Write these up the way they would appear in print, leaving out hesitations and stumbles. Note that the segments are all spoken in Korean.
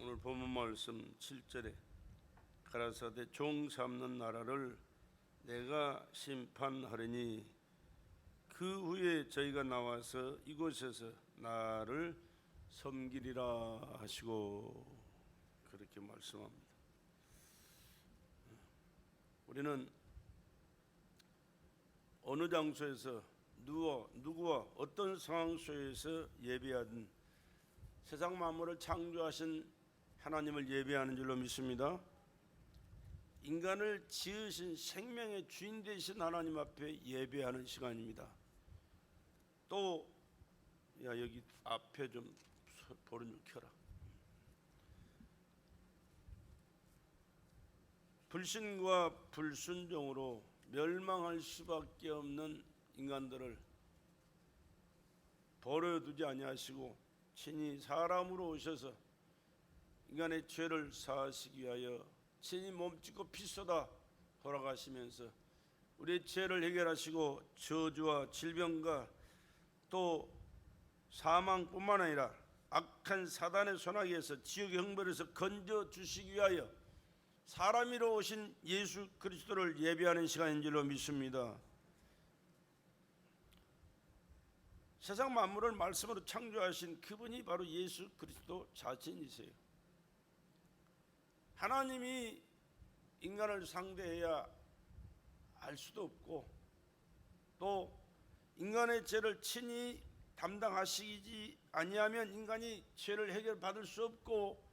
오늘 본문 말씀 7절에 가라사대 종 삼는 나라를 내가 심판하리니 그 후에 저희가 나와서 이곳에서 나를 섬기리라 하시고 그렇게 말씀합니다. 우리는 어느 장소에서 누구와 어떤 상황 속에서 예배하든 세상 만물을 창조하신 하나님을 예배하는 줄로 믿습니다. 인간을 지으신 생명의 주인 되신 하나님 앞에 예배하는 시간입니다. 또 여기 앞에 좀 보름 좀 켜라. 불신과 불순종으로 멸망할 수밖에 없는 인간들을 버려두지 아니하시고 친히 사람으로 오셔서 인간의 죄를 사하시기 위하여 친히 몸짓고 피 쏟아 돌아가시면서 우리의 죄를 해결하시고 저주와 질병과 또 사망뿐만 아니라 악한 사단의 손아귀에서 지옥의 형벌에서 건져주시기 위하여 사람이로 오신 예수 그리스도를 예배하는 시간인 줄로 믿습니다. 세상 만물을 말씀으로 창조하신 그분이 바로 예수 그리스도 자신이세요. 하나님이 인간을 상대해야 알 수도 없고 또 인간의 죄를 친히 담당하시지 아니하면 인간이 죄를 해결받을 수 없고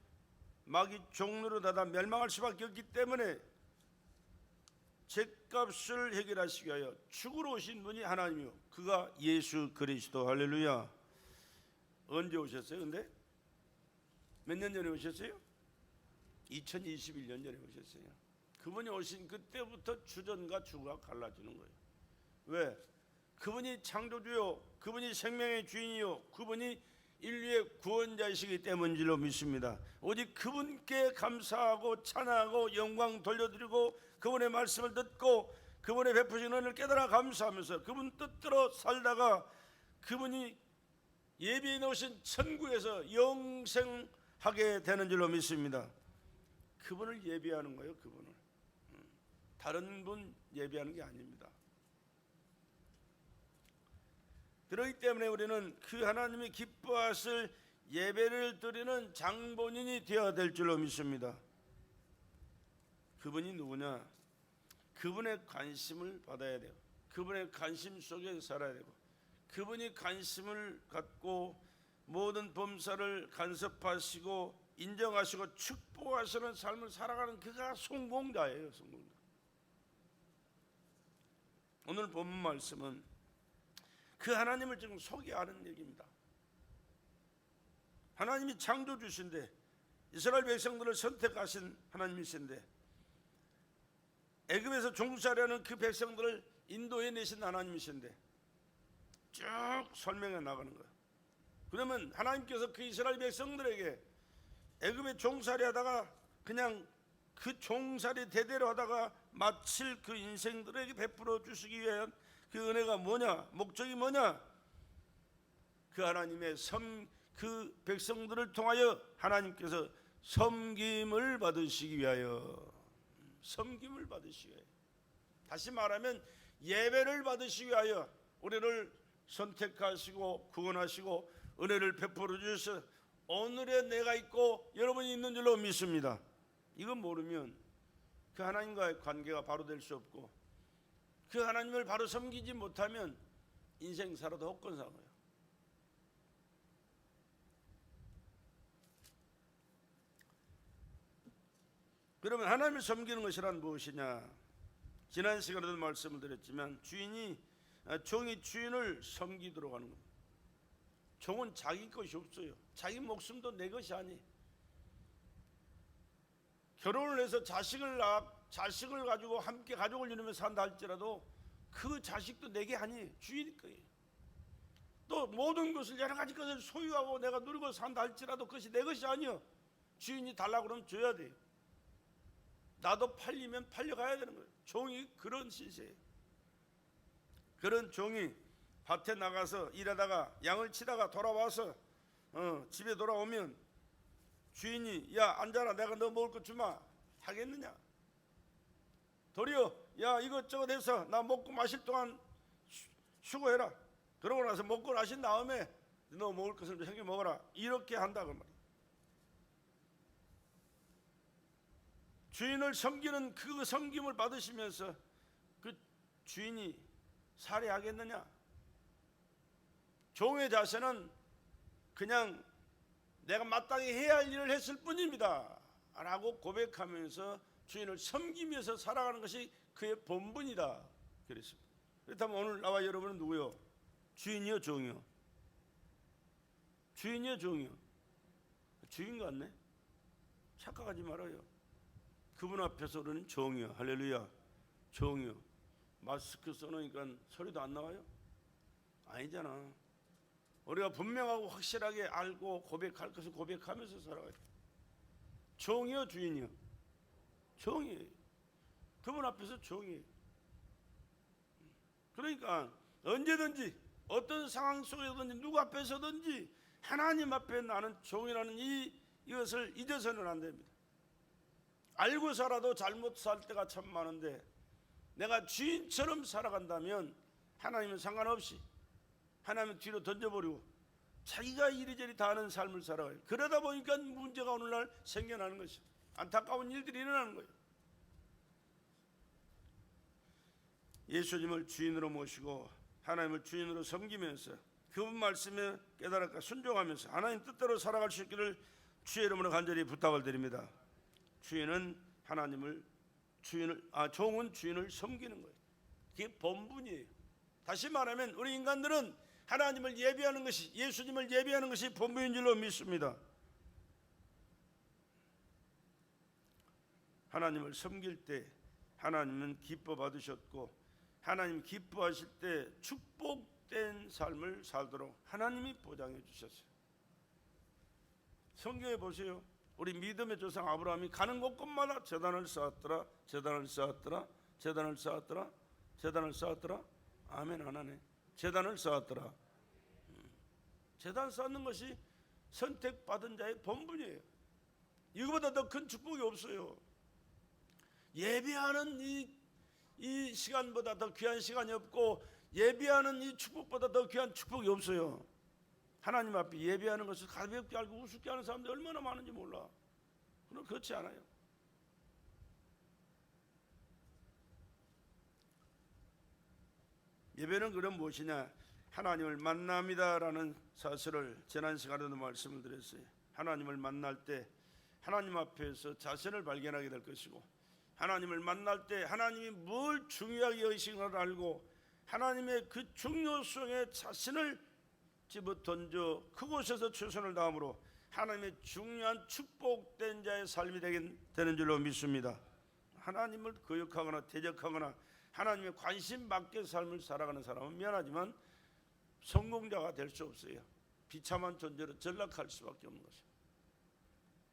마귀 종로로 닫아 멸망할 수밖에 없기 때문에 죄값을 해결하시기 위하여 죽으러 오신 분이 하나님이요 그가 예수 그리스도. 할렐루야. 언제 오셨어요? 근데 몇 년 전에 오셨어요? 2021년 전에 오셨어요. 그분이 오신 그때부터 주전과 주가 갈라지는 거예요. 왜? 그분이 창조주요 그분이 생명의 주인이요 그분이 인류의 구원자이시기 때문인 줄로 믿습니다. 오직 그분께 감사하고 찬양하고 영광 돌려드리고 그분의 말씀을 듣고 그분의 베푸신 은혜를 깨달아 감사하면서 그분 뜻대로 살다가 그분이 예비해 놓으신 천국에서 영생하게 되는 줄로 믿습니다. 그분을 예배하는 거예요. 그분을 다른 분 예배하는 게 아닙니다. 그렇기 때문에 우리는 그 하나님이 기뻐하실 예배를 드리는 장본인이 되어야 될 줄로 믿습니다. 그분이 누구냐? 그분의 관심을 받아야 돼요. 그분의 관심 속에 살아야 되고 그분이 관심을 갖고 모든 범사를 간섭하시고 인정하시고 축복하시는 삶을 살아가는 그가 성공자예요. 성공자. 오늘 본문 말씀은 그 하나님을 지금 소개하는 얘기입니다. 하나님이 창조주신데 이스라엘 백성들을 선택하신 하나님이신데 애굽에서 종살이하는 그 백성들을 인도해 내신 하나님이신데 쭉 설명해 나가는 거예요. 그러면 하나님께서 그 이스라엘 백성들에게 애굽에 종살이하다가 그냥 그 종살이 대대로 하다가 마칠 그 인생들에게 베풀어 주시기 위한 그 은혜가 뭐냐? 목적이 뭐냐? 그 하나님의 그 백성들을 통하여 하나님께서 섬김을 받으시기 위하여 섬김을 받으시기 위하여 다시 말하면 예배를 받으시기 위하여 우리를 선택하시고 구원하시고 은혜를 베풀어 주셔서 오늘의 내가 있고 여러분이 있는 줄로 믿습니다. 이건 모르면 그 하나님과의 관계가 바로 될 수 없고 그 하나님을 바로 섬기지 못하면 인생 살아도 헛건사고요. 그러면 하나님을 섬기는 것이란 무엇이냐? 지난 시간에도 말씀을 드렸지만 종이 주인을 섬기도록 하는 겁니다. 종은 자기 것이 없어요. 자기 목숨도 내 것이 아니. 결혼을 해서 자식을 가지고 함께 가족을 이루며 산다 할지라도 그 자식도 내게 아니 주인일 거예요. 또 모든 것을 여러 가지 것을 소유하고 내가 누리고 산다 할지라도 그것이 내 것이 아니요 주인이 달라고 그러면 줘야 돼요. 나도 팔리면 팔려가야 되는 거예요. 종이 그런 신세예요. 그런 종이 밭에 나가서 일하다가 양을 치다가 돌아와서 집에 돌아오면 주인이 야 앉아라 내가 너 먹을 거 주마 하겠느냐? 도리어 야 이것저것 해서 나 먹고 마실 동안 수고해라. 그러고 나서 먹고 나신 다음에 너 먹을 것을 챙겨 먹어라. 이렇게 한다 그 말이야. 주인을 섬기는 그 섬김을 받으시면서 그 주인이 살해하겠느냐? 종의 자세는 그냥 내가 마땅히 해야 할 일을 했을 뿐입니다 라고 고백하면서 주인을 섬기면서 살아가는 것이 그의 본분이다 그랬습니다. 그렇다면 오늘 나와 여러분은 누구요? 주인이요 종이요? 주인이요 종이요? 주인 같네? 착각하지 말아요. 그분 앞에서 우리는 종이요. 할렐루야. 종이요. 마스크 써놓으니까 소리도 안 나와요? 아니잖아. 우리가 분명하고 확실하게 알고 고백할 것을 고백하면서 살아가요. 종이요 주인이요? 종이에요. 그분 앞에서 종이에요. 그러니까 언제든지 어떤 상황 속에서든지 누구 앞에서든지 하나님 앞에 나는 종이라는 이것을 잊어서는 안 됩니다. 알고 살아도 잘못 살 때가 참 많은데 내가 주인처럼 살아간다면 하나님은 상관없이 하나님은 뒤로 던져버리고 자기가 이리저리 다 하는 삶을 살아가요. 그러다 보니까 문제가 오늘날 생겨나는 것이 안타까운 일들이 일어나는 거예요. 예수님을 주인으로 모시고 하나님을 주인으로 섬기면서 그분 말씀에 깨달을까 순종하면서 하나님 뜻대로 살아갈 수 있기를 주의 이름으로 간절히 부탁을 드립니다. 주인은 종은 주인을 섬기는 거예요. 그게 본분이에요. 다시 말하면 우리 인간들은 하나님을 예배하는 것이 예수님을 예배하는 것이 본분인 줄로 믿습니다. 하나님을 섬길 때 하나님은 기뻐 받으셨고 하나님 기뻐하실 때 축복된 삶을 살도록 하나님이 보장해 주셨어요. 성경에 보세요. 우리 믿음의 조상 아브라함이 가는 곳곳마다 제단을 쌓았더라. 제단을 쌓았더라. 제단을 쌓았더라. 제단을 쌓았더라. 아멘 안 하네. 제단을 쌓았더라. 제단 쌓는 것이 선택받은 자의 본분이에요. 이거보다 더 큰 축복이 없어요. 예배하는 이 시간보다 더 귀한 시간이 없고 예배하는 이 축복보다 더 귀한 축복이 없어요. 하나님 앞에 예배하는 것을 가볍게 알고 우습게 하는 사람들이 얼마나 많은지 몰라. 그럼 그렇지 않아요. 예배는 그럼 무엇이냐? 하나님을 만납니다라는 사실을 지난 시간에도 말씀을 드렸어요. 하나님을 만날 때 하나님 앞에서 자신을 발견하게 될 것이고 하나님을 만날 때 하나님이 뭘 중요하게 여기시는 걸 알고 하나님의 그 중요성에 자신을 집어 던져 그곳에서 최선을 다함으로 하나님의 중요한 축복된 자의 삶이 되는 줄로 믿습니다. 하나님을 거역하거나 대적하거나 하나님의 관심 밖의 삶을 살아가는 사람은 미안하지만 성공자가 될 수 없어요. 비참한 존재로 전락할 수밖에 없는 것이에요.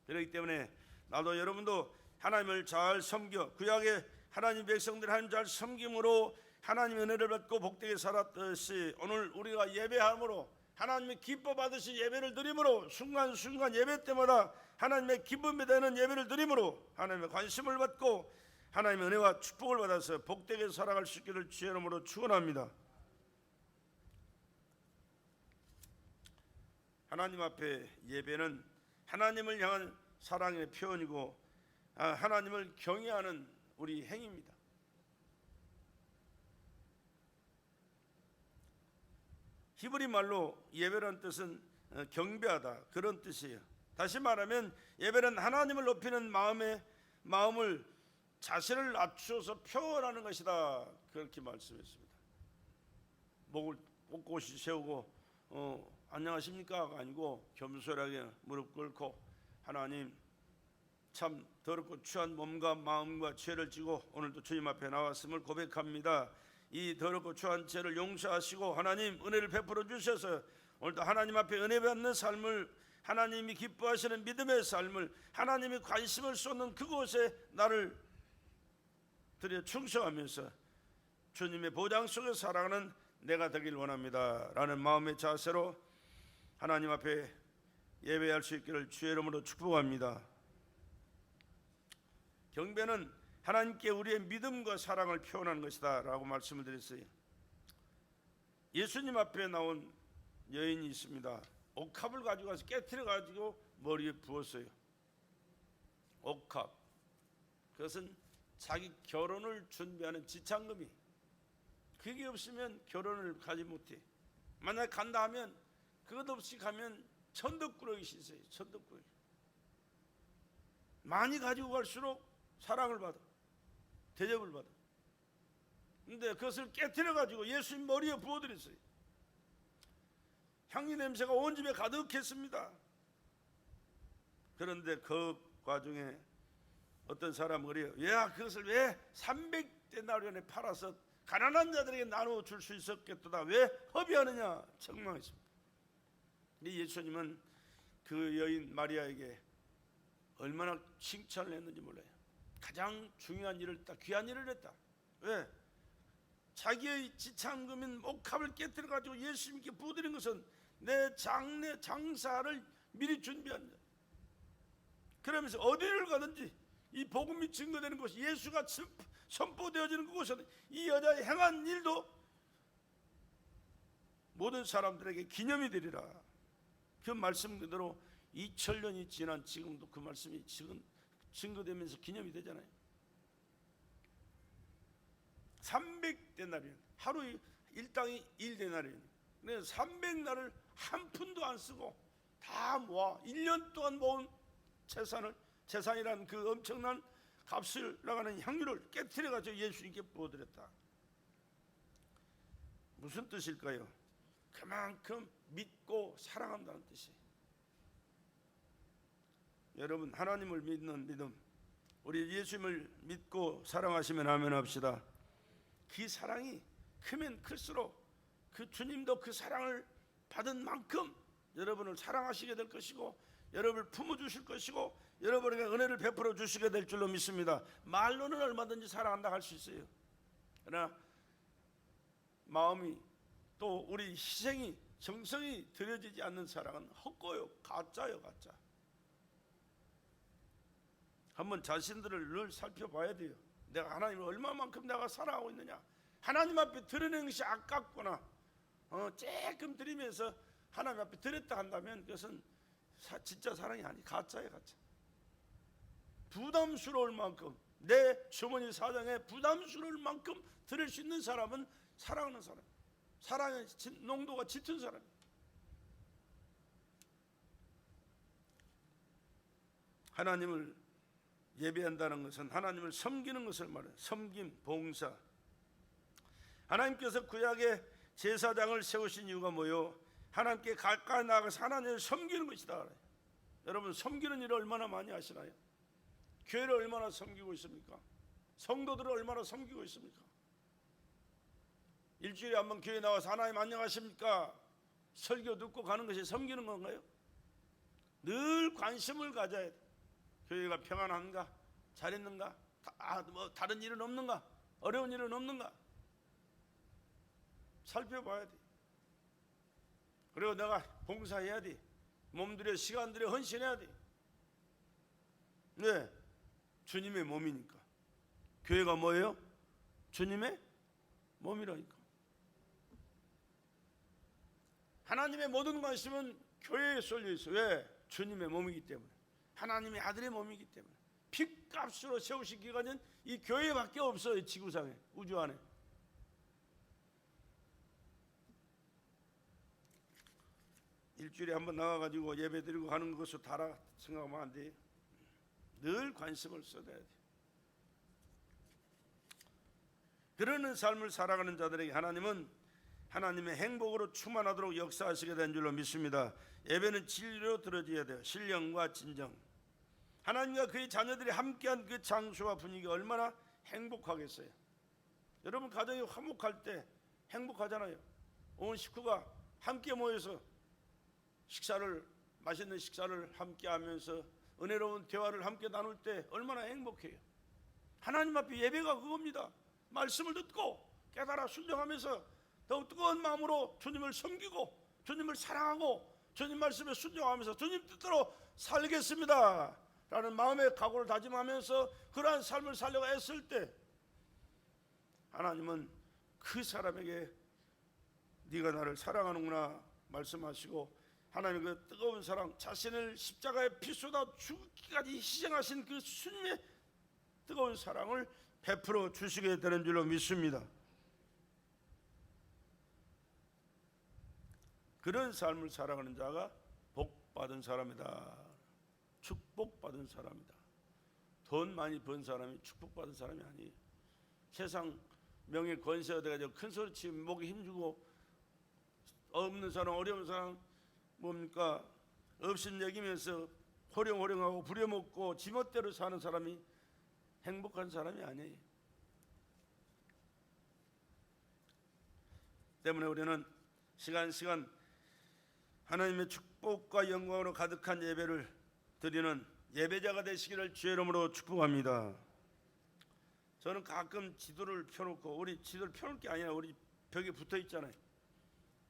그렇기 때문에 나도 여러분도 하나님을 잘 섬겨 구약의 하나님 백성들 하나님 잘 섬김으로 하나님의 은혜를 받고 복되게 살았듯이 오늘 우리가 예배함으로 하나님의 기뻐 받으신 예배를 드림으로 순간순간 예배 때마다 하나님의 기쁨이 되는 예배를 드림으로 하나님의 관심을 받고 하나님의 은혜와 축복을 받아서 복되게 살아갈 수 있기를 주의 이름으로 축원합니다. 하나님 앞에 예배는 하나님을 향한 사랑의 표현이고 하나님을 경외하는 우리 행위입니다. 히브리 말로 예배라는 뜻은 경배하다 그런 뜻이에요. 다시 말하면 예배는 하나님을 높이는 마음을 자신을 낮추어서 표현하는 것이다 그렇게 말씀했습니다. 목을 꼿꼿이 세우고 안녕하십니까가 아니고 겸손하게 무릎 꿇고 하나님 참 더럽고 추한 몸과 마음과 죄를 지고 오늘도 주님 앞에 나왔음을 고백합니다. 이 더럽고 추한 죄를 용서하시고 하나님 은혜를 베풀어 주셔서 오늘도 하나님 앞에 은혜 받는 삶을 하나님이 기뻐하시는 믿음의 삶을 하나님이 관심을 쏟는 그곳에 나를 들여 충성하면서 주님의 보장 속에 살아가는 내가 되길 원합니다 라는 마음의 자세로 하나님 앞에 예배할 수 있기를 주의 이름으로 축복합니다. 경배는 하나님께 우리의 믿음과 사랑을 표현하는 것이다 라고 말씀을 드렸어요. 예수님 앞에 나온 여인이 있습니다. 옥합을 가지고 가서 깨트려 가지고 머리에 부었어요. 옥합, 그것은 자기 결혼을 준비하는 지참금이, 그게 없으면 결혼을 가지 못해. 만약 간다 하면 그것 없이 가면 천덕꾸러기 있어요. 천덕꾸러기. 많이 가지고 갈수록 사랑을 받아, 대접을 받아. 근데 그것을 깨트려 가지고 예수님 머리에 부어드렸어요. 향기 냄새가 온 집에 가득했습니다. 그런데 그 과정에 어떤 사람은 그래요. 야, 그것을 왜 300데나리온에 팔아서 가난한 자들에게 나누어 줄 수 있었겠도다, 왜 허비하느냐 책망했습니다. 예수님은 그 여인 마리아에게 얼마나 칭찬을 했는지 몰라요. 가장 중요한 일을 했다, 귀한 일을 했다. 왜? 자기의 지참금인 옥합을 깨뜨려 가지고 예수님께 부어드린 것은 내 장래 장사를 미리 준비한다. 그러면서 어디를 가든지 이 복음이 증거되는 곳이, 예수가 선포되어지는 그곳에는 이 여자의 행한 일도 모든 사람들에게 기념이 되리라. 그 말씀 그대로 2000년이 지난 지금도 그 말씀이 지금 증거되면서 기념이 되잖아요. 300데나리온, 하루 일당이 1데나리온. 근데 300날을 한 푼도 안 쓰고 다 모아 1년 동안 모은 재산이란 그 엄청난 값을 나가는 향유를 깨트려 가지고 예수님께 부어드렸다. 무슨 뜻일까요? 그만큼 믿고 사랑한다는 뜻이에요. 여러분, 하나님을 믿는 믿음, 우리 예수님을 믿고 사랑하시면 아멘 합시다. 그 사랑이 크면 클수록 그 주님도 그 사랑을 받은 만큼 여러분을 사랑하시게 될 것이고, 여러분을 품어주실 것이고, 여러분에게 은혜를 베풀어 주시게 될 줄로 믿습니다. 말로는 얼마든지 사랑한다 할 수 있어요. 그러나 마음이, 또 우리 희생이, 정성이 들여지지 않는 사랑은 헛고요, 가짜요, 가짜. 한번 자신들을 늘 살펴봐야 돼요. 내가 하나님을 얼마만큼 내가 사랑하고 있느냐. 하나님 앞에 드리는 것이 아깝거나 조금 드리면서 하나님 앞에 드렸다 한다면 그것은 진짜 사랑이 아니, 가짜예요, 가짜. 부담스러울 만큼, 내 주머니 사정에 부담스러울 만큼 드릴 수 있는 사람은 사랑하는 사람, 사랑의 농도가 짙은 사람. 하나님을 예배한다는 것은 하나님을 섬기는 것을 말해요. 섬김, 봉사. 하나님께서 구약에 제사장을 세우신 이유가 뭐요? 하나님께 가까이 나가서 하나님을 섬기는 것이다. 여러분, 섬기는 일을 얼마나 많이 하시나요? 교회를 얼마나 섬기고 있습니까? 성도들을 얼마나 섬기고 있습니까? 일주일에 한 번 교회 나와서 하나님 안녕하십니까? 설교 듣고 가는 것이 섬기는 건가요? 늘 관심을 가져야 돼. 교회가 평안한가? 잘 있는가? 다른 일은 없는가? 어려운 일은 없는가? 살펴봐야 돼. 그리고 내가 봉사해야 돼. 몸들여 시간들여 헌신해야 돼. 네, 주님의 몸이니까. 교회가 뭐예요? 주님의 몸이라니까. 하나님의 모든 관심은 교회에 쏠려 있어. 왜? 주님의 몸이기 때문에. 하나님의 아들의 몸이기 때문에. 핏값으로 세우신 기관은 이 교회밖에 없어요. 지구상에, 우주 안에. 일주일에 한 번 나가가지고 예배드리고 하는 것을 다라 생각하면 안 돼. 늘 관심을 쏟아야 돼. 그러는 삶을 살아가는 자들에게 하나님은 하나님의 행복으로 충만하도록 역사하시게 된 줄로 믿습니다. 예배는 진리로 드려져야 돼요. 신령과 진정. 하나님과 그의 자녀들이 함께한 그 장소와 분위기가 얼마나 행복하겠어요. 여러분, 가정이 화목할 때 행복하잖아요. 온 식구가 함께 모여서 맛있는 식사를 함께 하면서 은혜로운 대화를 함께 나눌 때 얼마나 행복해요. 하나님 앞에 예배가 그겁니다. 말씀을 듣고 깨달아 순종하면서 더욱 뜨거운 마음으로 주님을 섬기고 주님을 사랑하고 주님 말씀에 순종하면서 주님 뜻대로 살겠습니다 라는 마음의 각오를 다짐하면서 그러한 삶을 살려고 애쓸 때 하나님은 그 사람에게 네가 나를 사랑하는구나 말씀하시고, 하나님의 그 뜨거운 사랑, 자신을 십자가에 피 쏟아 죽기까지 희생하신 그 주님의 뜨거운 사랑을 베풀어 주시게 되는 줄로 믿습니다. 그런 삶을 살아가는 자가 복받은 사람이다, 축복받은 사람이다. 돈 많이 번 사람이 축복받은 사람이 아니에요. 세상 명예 권세가 돼가지고 큰 소리치면 목에 힘주고, 없는 사람, 어려운 사람 뭡니까 없인 얘기면서 호령호령하고 부려먹고 지멋대로 사는 사람이 행복한 사람이 아니에요. 때문에 우리는 시간 하나님의 축복과 영광으로 가득한 예배를 드리는 예배자가 되시기를 주의 이름으로 축복합니다. 저는 가끔 지도를 펴놓고, 우리 지도를 펴놓을 게 아니라 우리 벽에 붙어 있잖아요.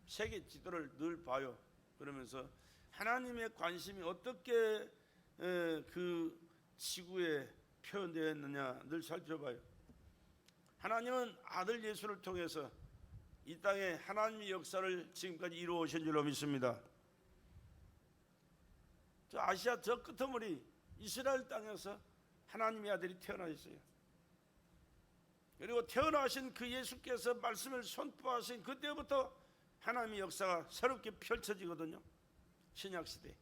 세계 지도를 늘 봐요. 그러면서 하나님의 관심이 어떻게 그 지구에 표현되어 있느냐 늘 살펴봐요. 하나님은 아들 예수를 통해서 이 땅에 하나님의 역사를 지금까지 이루어오신 줄로 믿습니다. 저 아시아 저 끄트머리 이스라엘 땅에서 하나님의 아들이 태어나셨어요. 그리고 태어나신 그 예수께서 말씀을 선포하신 그때부터 하나님의 역사가 새롭게 펼쳐지거든요, 신약시대.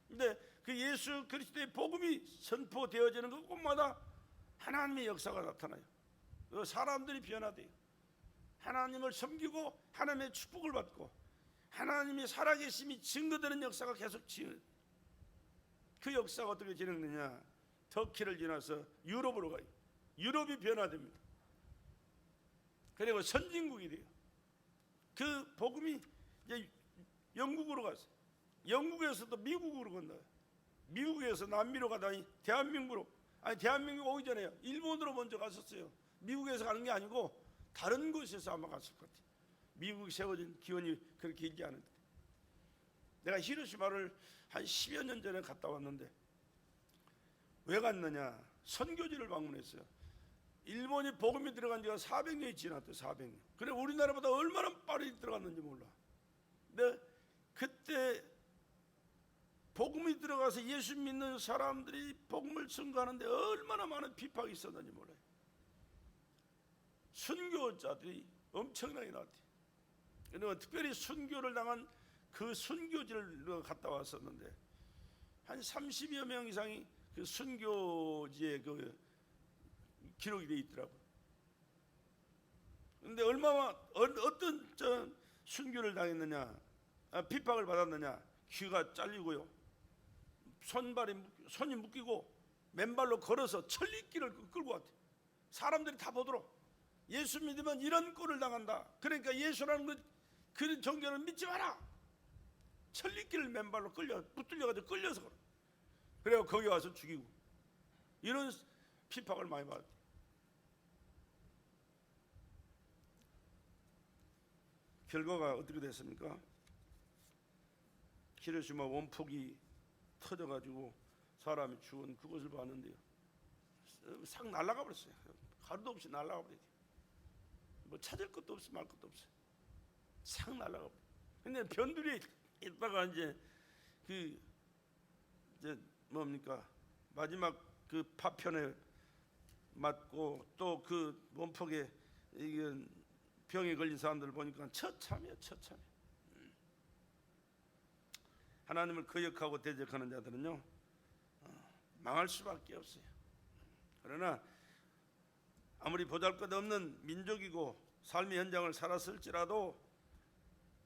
근데 그 예수 그리스도의 복음이 선포되어지는 곳마다 하나님의 역사가 나타나요. 사람들이 변화돼요. 하나님을 섬기고 하나님의 축복을 받고 하나님의 살아계심이 증거되는 역사가 계속 진행돼요. 그 역사가 어떻게 진행되냐, 터키를 지나서 유럽으로 가요. 유럽이 변화됩니다. 그리고 선진국이 돼요. 그 복음이 이제 영국으로 갔어요. 영국에서도 미국으로 건너요. 미국에서 남미로 가다니 대한민국 오기 전에요, 일본으로 먼저 갔었어요. 미국에서 가는 게 아니고 다른 곳에서 아마 갔을 것 같아요. 미국이 세워진 기원이 그렇게 길지 않은데. 내가 히로시마를 한 10여 년 전에 갔다 왔는데, 왜 갔느냐, 선교지를 방문했어요. 일본이 복음이 들어간 지가 400년이 지났대요. 400년. 그래 우리나라보다 얼마나 빠르게 들어갔는지 몰라. 근데 그때 복음이 들어가서 예수 믿는 사람들이 복음을 증거하는데 얼마나 많은 비판이 있었는지 몰라요. 순교자들이 엄청나게 나왔대요. 그리고 특별히 순교를 당한 그 순교지를 갔다 왔었는데 한 30여 명 이상이 그 순교지에 그 기록이 되어 있더라고요. 그런데 얼마나 어떤 순교를 당했느냐, 핍박을 받았느냐, 귀가 잘리고요, 손이 묶이고 맨발로 걸어서 천리길을 끌고 왔대요. 사람들이 다 보도록 예수 믿으면 이런 꼴을 당한다. 그러니까 예수라는 그 종교는 믿지 마라. 천리길을 맨발로 붙들려가지고 끌려서 걸어. 그래서 거기 와서 죽이고, 이런 핍박을 많이 받았대요. 결과가 어떻게 됐습니까? 히로시마 원폭이 터져가지고 사람이 죽은 그것을 봤는데요, 싹 날아가 버렸어요. 가루도 없이 날아가 버렸어요. 뭐 찾을 것도 없어 말 것도 없어요. 싹 날아가 버렸어요. 근데 변두리에 있다가 이제 뭡니까 마지막 그 파편에 맞고 또 그 원폭에 이게 병에 걸린 사람들을 보니까 처참해요. 하나님을 거역하고 대적하는 자들은요 망할 수밖에 없어요. 그러나 아무리 보잘것없는 민족이고 삶의 현장을 살았을지라도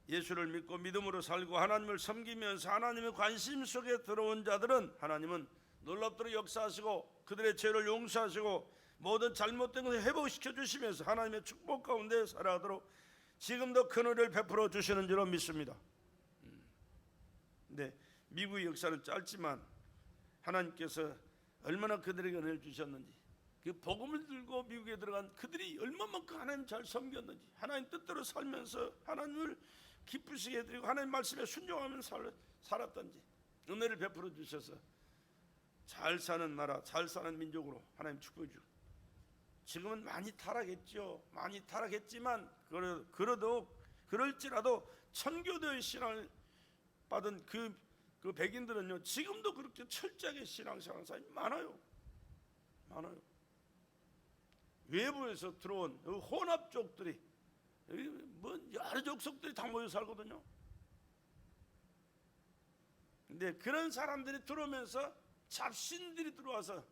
예수를 믿고 믿음으로 살고 하나님을 섬기면서 하나님의 관심 속에 들어온 자들은 하나님은 놀랍도록 역사하시고 그들의 죄를 용서하시고 모든 잘못된 것을 회복시켜 주시면서 하나님의 축복 가운데 살아가도록 지금도 큰 은혜를 베풀어 주시는 줄로 믿습니다. 근데 미국의 역사는 짧지만 하나님께서 얼마나 그들에게 은혜를 주셨는지, 그 복음을 들고 미국에 들어간 그들이 얼마만큼 하나님 잘 섬겼는지, 하나님 뜻대로 살면서 하나님을 기쁘시게 해드리고 하나님 말씀에 순종하면서 살았던지 은혜를 베풀어 주셔서 잘 사는 나라, 잘 사는 민족으로 하나님 축복해 주고, 지금은 많이 타락했죠. 많이 타락했지만 그럴지라도 천교도의 신앙을 받은 그 백인들은요, 지금도 그렇게 철저하게 신앙생활하는 사람이 많아요. 외부에서 들어온 혼합족들이, 뭐 여러 족속들이 다 모여 살거든요. 근데 그런 사람들이 들어오면서 잡신들이 들어와서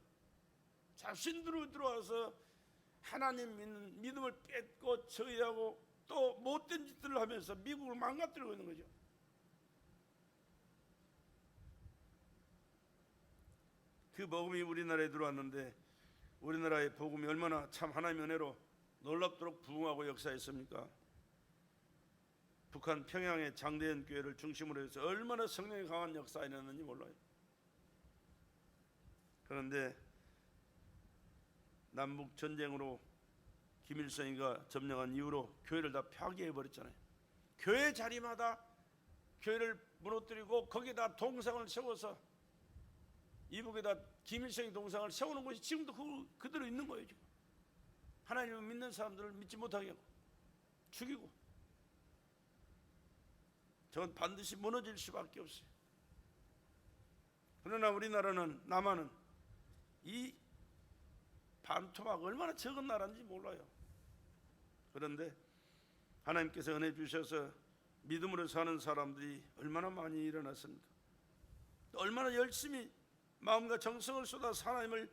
하나님 믿는 믿음을 뺏고 저희하고 또 못된 짓들을 하면서 미국을 망가뜨리고 있는 거죠. 그 복음이 우리나라에 들어왔는데 우리나라의 복음이 얼마나 참 하나님의 은혜로 놀랍도록 부흥하고 역사했습니까? 북한 평양의 장대현 교회를 중심으로 해서 얼마나 성령이 강한 역사가 있었는지 몰라요. 그런데 남북 전쟁으로 김일성이가 점령한 이후로 교회를 다 파괴해 버렸잖아요. 교회 자리마다 교회를 무너뜨리고 거기다 동상을 세워서 이북에다 김일성의 동상을 세우는 것이 지금도 그대로 있는 거예요. 지금 하나님을 믿는 사람들을 믿지 못하게 하고 죽이고, 저건 반드시 무너질 수밖에 없어요. 그러나 우리나라는, 남한은 이 반토막 얼마나 적은 나라인지 몰라요. 그런데 하나님께서 은혜 주셔서 믿음으로 사는 사람들이 얼마나 많이 일어났습니까? 얼마나 열심히 마음과 정성을 쏟아서 하나님을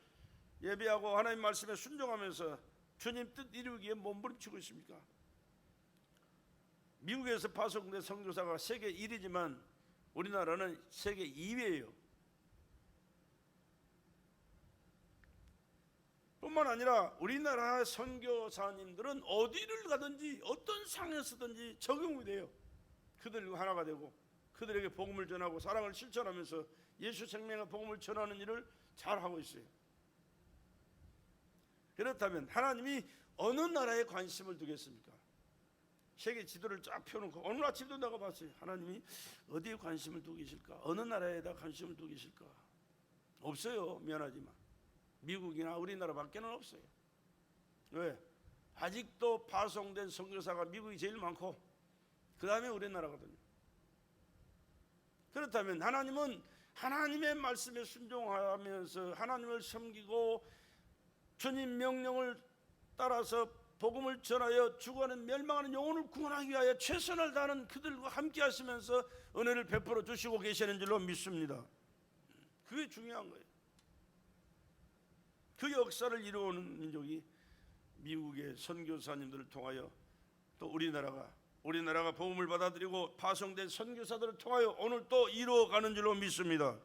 예배하고 하나님 말씀에 순종하면서 주님 뜻 이루기에 몸부림치고 있습니까? 미국에서 파송된 선교사가 세계 1위지만 우리나라는 세계 2위예요. 뿐만 아니라 우리나라 선교사님들은 어디를 가든지 어떤 상에서든지 적용이 돼요. 그들과 하나가 되고 그들에게 복음을 전하고 사랑을 실천하면서 예수 생명의 복음을 전하는 일을 잘하고 있어요. 그렇다면 하나님이 어느 나라에 관심을 두겠습니까? 세계 지도를 쫙 펴놓고 오늘 아침도 내가 봤어요. 하나님이 어디에 관심을 두고 계실까? 어느 나라에다 관심을 두고 계실까? 없어요. 미안하지만 미국이나 우리나라밖에는 없어요. 왜? 아직도 파송된 선교사가 미국이 제일 많고 그 다음에 우리나라거든요. 그렇다면 하나님은 하나님의 말씀에 순종하면서 하나님을 섬기고 주님 명령을 따라서 복음을 전하여 죽어가는 멸망하는 영혼을 구원하기 위하여 최선을 다하는 그들과 함께 하시면서 은혜를 베풀어 주시고 계시는 줄로 믿습니다. 그게 중요한 거예요. 그 역사를 이루어오는 민족이 미국의 선교사님들을 통하여 또 우리나라가 복음을 받아들이고 파송된 선교사들을 통하여 오늘 또 이루어가는 줄로 믿습니다.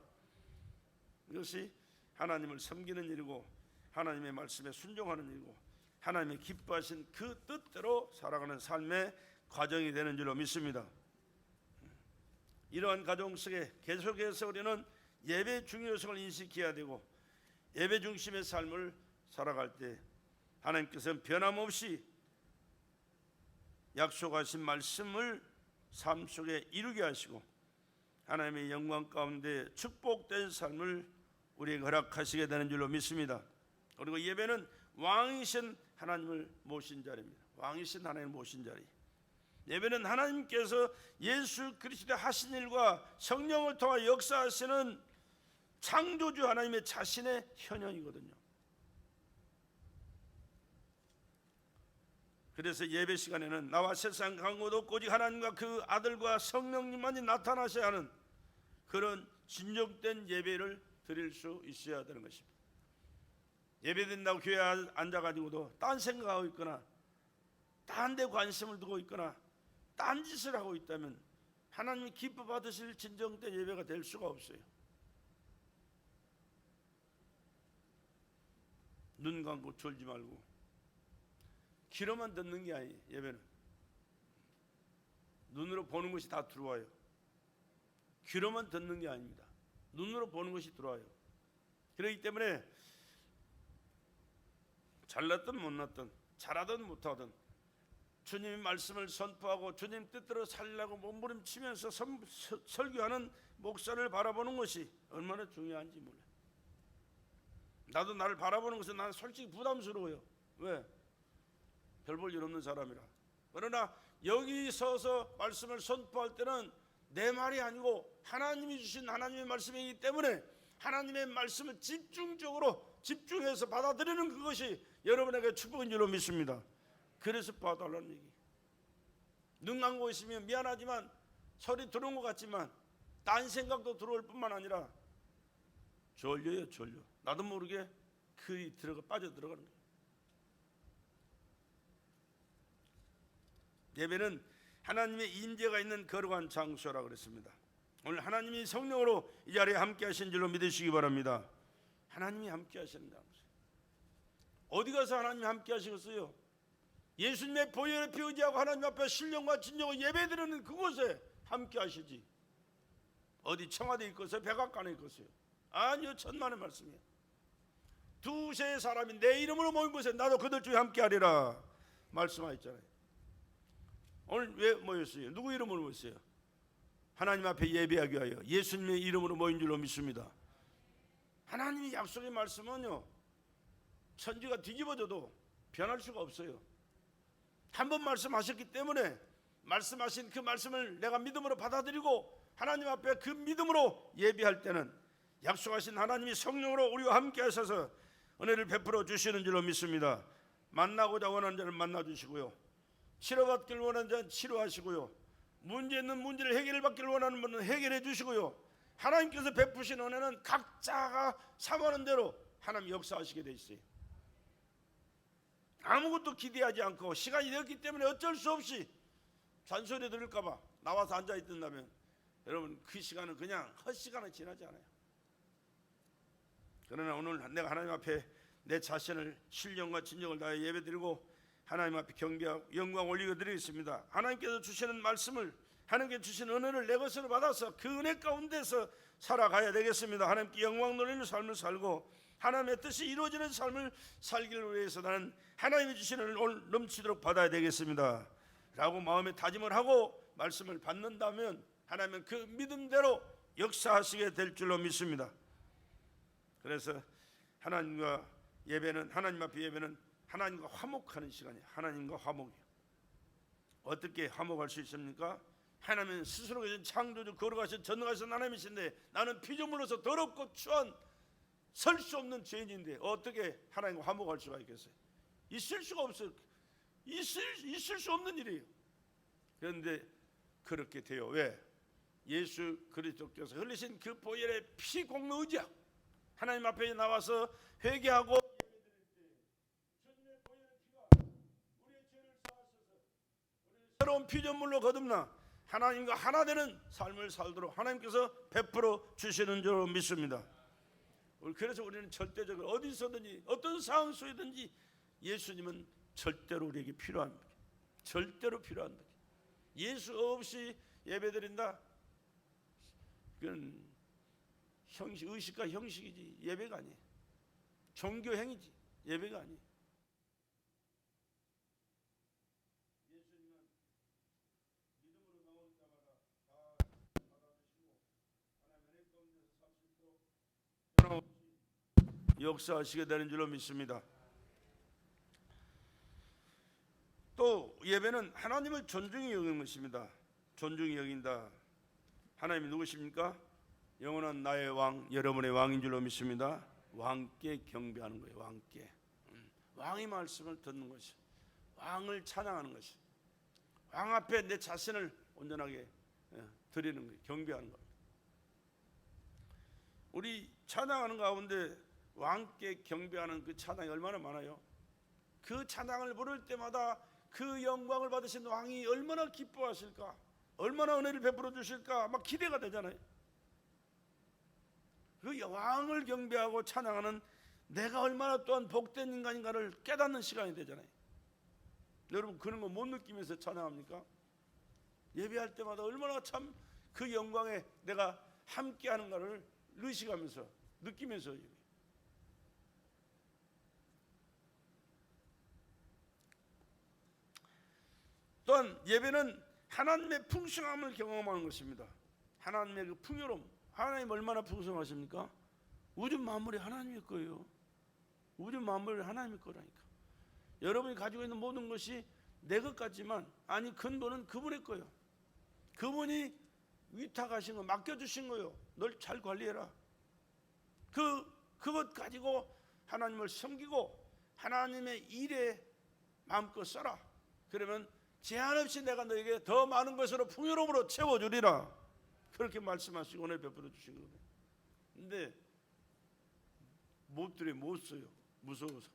이것이 하나님을 섬기는 일이고 하나님의 말씀에 순종하는 일이고 하나님의 기뻐하신 그 뜻대로 살아가는 삶의 과정이 되는 줄로 믿습니다. 이러한 과정 속에 계속해서 우리는 예배의 중요성을 인식해야 되고 예배 중심의 삶을 살아갈 때 하나님께서는 변함없이 약속하신 말씀을 삶 속에 이루게 하시고 하나님의 영광 가운데 축복된 삶을 우리에게 허락하시게 되는 줄로 믿습니다. 그리고 예배는 왕이신 하나님을 모신 자리입니다. 왕이신 하나님을 모신 자리. 예배는 하나님께서 예수 그리스도의 하신 일과 성령을 통해 역사하시는 창조주 하나님의 자신의 현현이거든요. 그래서 예배 시간에는 나와 세상 강고도 없고 오직 하나님과 그 아들과 성령님만이 나타나셔야 하는 그런 진정된 예배를 드릴 수 있어야 되는 것입니다. 예배드린다고 교회에 앉아가지고도 딴 생각하고 있거나 딴 데 관심을 두고 있거나 딴 짓을 하고 있다면 하나님이 기뻐 받으실 진정된 예배가 될 수가 없어요. 눈 감고 졸지 말고 귀로만 듣는 게 아니에요. 예배는 눈으로 보는 것이 다 들어와요. 귀로만 듣는 게 아닙니다. 눈으로 보는 것이 들어와요. 그렇기 때문에 잘났든 못났든 잘하든 못하든 주님의 말씀을 선포하고 주님 뜻대로 살려고 몸부림치면서 설교하는 목사를 바라보는 것이 얼마나 중요한지 몰라요. 나도 나를 바라보는 것은 나는 솔직히 부담스러워요. 왜? 별 볼 일 없는 사람이라. 그러나 여기 서서 말씀을 선포할 때는 내 말이 아니고 하나님이 주신 하나님의 말씀이기 때문에 하나님의 말씀을 집중해서 받아들이는 그것이 여러분에게 축복인 줄로 믿습니다. 그래서 봐달라는 얘기. 눈 감고 있으면 미안하지만 소리 들어온 것 같지만 딴 생각도 들어올 뿐만 아니라 졸려요. 나도 모르게 그리 빠져들어가는 거예요. 예배는 하나님의 임재가 있는 거룩한 장소라고 그랬습니다. 오늘 하나님이 성령으로 이 자리에 함께 하신 줄로 믿으시기 바랍니다. 하나님이 함께 하시는 장소. 어디 가서 하나님이 함께 하시겠어요? 예수님의 보혈에 피 의지하고 하나님 앞에 신령과 진정으로 예배드리는 그곳에 함께 하시지. 어디 청와대에 있겠어요? 백악관에 있겠어요? 아니요, 천만의 말씀이에요. 두세 사람이 내 이름으로 모인 곳에 나도 그들 중에 함께 하리라 말씀하셨잖아요. 오늘 왜 모였어요? 누구 이름으로 모였어요? 하나님 앞에 예배하기 위하여 예수님의 이름으로 모인 줄로 믿습니다. 하나님의 약속의 말씀은요, 천지가 뒤집어져도 변할 수가 없어요. 한 번 말씀하셨기 때문에 말씀하신 그 말씀을 내가 믿음으로 받아들이고 하나님 앞에 그 믿음으로 예배할 때는 약속하신 하나님이 성령으로 우리와 함께 하셔서 은혜를 베풀어 주시는 줄로 믿습니다. 만나고자 원하는 자를 만나주시고요, 치료받기를 원하는 자는 치료하시고요, 문제 있는 문제를 해결받기를 원하는 분은 해결해 주시고요, 하나님께서 베푸신 은혜는 각자가 삼하는 대로 하나님 역사하시게 돼 있어요. 아무것도 기대하지 않고 시간이 되었기 때문에 어쩔 수 없이 잔소리 들을까 봐 나와서 앉아있던다면 여러분 그 시간은 그냥 헛시간에 지나지 않아요. 그러나 오늘 내가 하나님 앞에 내 자신을 신령과 진정을 다해 예배드리고 하나님 앞에 경배하고 영광 올리고 드리겠습니다. 하나님께서 주시는 말씀을, 하나님께 주시는 은혜를 내 것으로 받아서 그 은혜 가운데서 살아가야 되겠습니다. 하나님께 영광 돌리는 삶을 살고 하나님의 뜻이 이루어지는 삶을 살기를 위해서 나는 하나님이 주시는 은혜를 오늘 넘치도록 받아야 되겠습니다 라고 마음에 다짐을 하고 말씀을 받는다면 하나님은 그 믿음대로 역사하시게 될 줄로 믿습니다. 그래서 하나님과 예배는, 하나님 앞에 예배는 하나님과 화목하는 시간이에요. 하나님과 화목이에요. 어떻게 화목할 수 있습니까? 하나님은 스스로 계신 창조주 거룩하신 전능하신 하나님이신데 나는 피조물로서 더럽고 추한 설 수 없는 죄인인데 어떻게 하나님과 화목할 수가 있겠어요? 있을 수가 없어요. 있을 수 없는 일이에요. 그런데 그렇게 돼요. 왜? 예수 그리스도께서 흘리신 그 보혈의 피 공로 의지하고 하나님 앞에 나와서 회개하고 주님의 보혈의 피가 우리의 죄를 사하셔서 우리를 새로운 피조물로 거듭나 하나님과 하나 되는 삶을 살도록 하나님께서 베풀어 주시는 줄 믿습니다. 그래서 우리는 절대적으로 어디서든지 어떤 상황 속에든지 예수님은 절대로 우리에게 필요합니다. 절대로 필요합니다. 예수 없이 예배드린다? 그건 형식, 의식과 형식이지 예배가 아니에요. 종교행위지 예배가 아니에요. 예수님은 믿음으로 나올 때마다 다 받아주시고 하나님의 은혜 가운데서 살 수 있도록 역사하시게 되는 줄로 믿습니다. 또 예배는 하나님을 존중히 여기는 것입니다. 존중히 여긴다. 하나님이 누구십니까? 영원한 나의 왕, 여러분의 왕인 줄로 믿습니다. 왕께 경배하는 거예요. 왕께. 왕의 말씀을 듣는 것이, 왕을 찬양하는 것이, 왕 앞에 내 자신을 온전하게 드리는 거예요. 경배하는 겁니다. 우리 찬양하는 가운데 왕께 경배하는 그 찬양이 얼마나 많아요. 그 찬양을 부를 때마다 그 영광을 받으신 왕이 얼마나 기뻐하실까, 얼마나 은혜를 베풀어 주실까 막 기대가 되잖아요. 그 왕을 경배하고 찬양하는 내가 얼마나 또한 복된 인간인가를 깨닫는 시간이 되잖아요. 여러분 그런 거 못 느끼면서 찬양합니까? 예배할 때마다 얼마나 참 그 영광에 내가 함께하는가를 의식하면서 느끼면서 또한 예배는 하나님의 풍성함을 경험하는 것입니다. 하나님의 그 풍요로움. 하나님 얼마나 풍성하십니까? 우주 만물이 하나님의 거예요. 우주 만물이 하나님의 거라니까. 여러분이 가지고 있는 모든 것이 내 것 같지만 아니 근본은 그분의 거예요. 그분이 위탁하신 거 맡겨주신 거예요. 널 잘 관리해라. 그것 가지고 하나님을 섬기고 하나님의 일에 마음껏 써라. 그러면 제한 없이 내가 너에게 더 많은 것으로 풍요로움으로 채워주리라. 그렇게 말씀하시고 은혜 베풀어 주신 거예요. 근데 못 드려 못 써요. 무서워서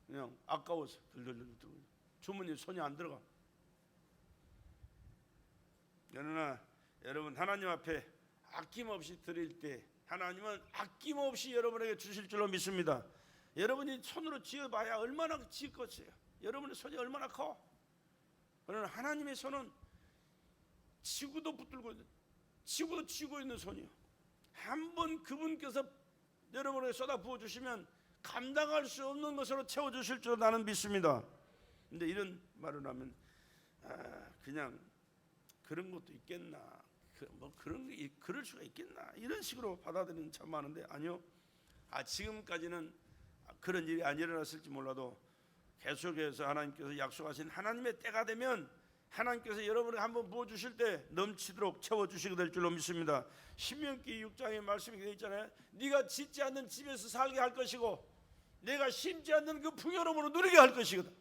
그냥 아까워서 들들들 주머니에 손이 안 들어가. 그러나 여러분 하나님 앞에 아낌없이 드릴 때 하나님은 아낌없이 여러분에게 주실 줄로 믿습니다. 여러분이 손으로 쥐어봐야 얼마나 질 것이에요. 여러분의 손이 얼마나 커. 그러나 하나님의 손은 지구도 붙들고 지구도 쥐고 있는 손이요. 한번 그분께서 여러분에게 쏟아 부어주시면 감당할 수 없는 것으로 채워주실 줄 나는 믿습니다. 근데 이런 말을 하면 그냥 그런 것도 있겠나, 그럴 수가 있겠나 이런 식으로 받아들이는 참 많은데 아니요. 지금까지는 그런 일이 안 일어났을지 몰라도 계속해서 하나님께서 약속하신 하나님의 때가 되면 하나님께서 여러분에게 한번 부어주실 때 넘치도록 채워주시게 될 줄로 믿습니다. 신명기 6장에 말씀이 되어 있잖아요. 네가 짓지 않는 집에서 살게 할 것이고 내가 심지 않는 그 풍요로움으로 누리게 할 것이거든.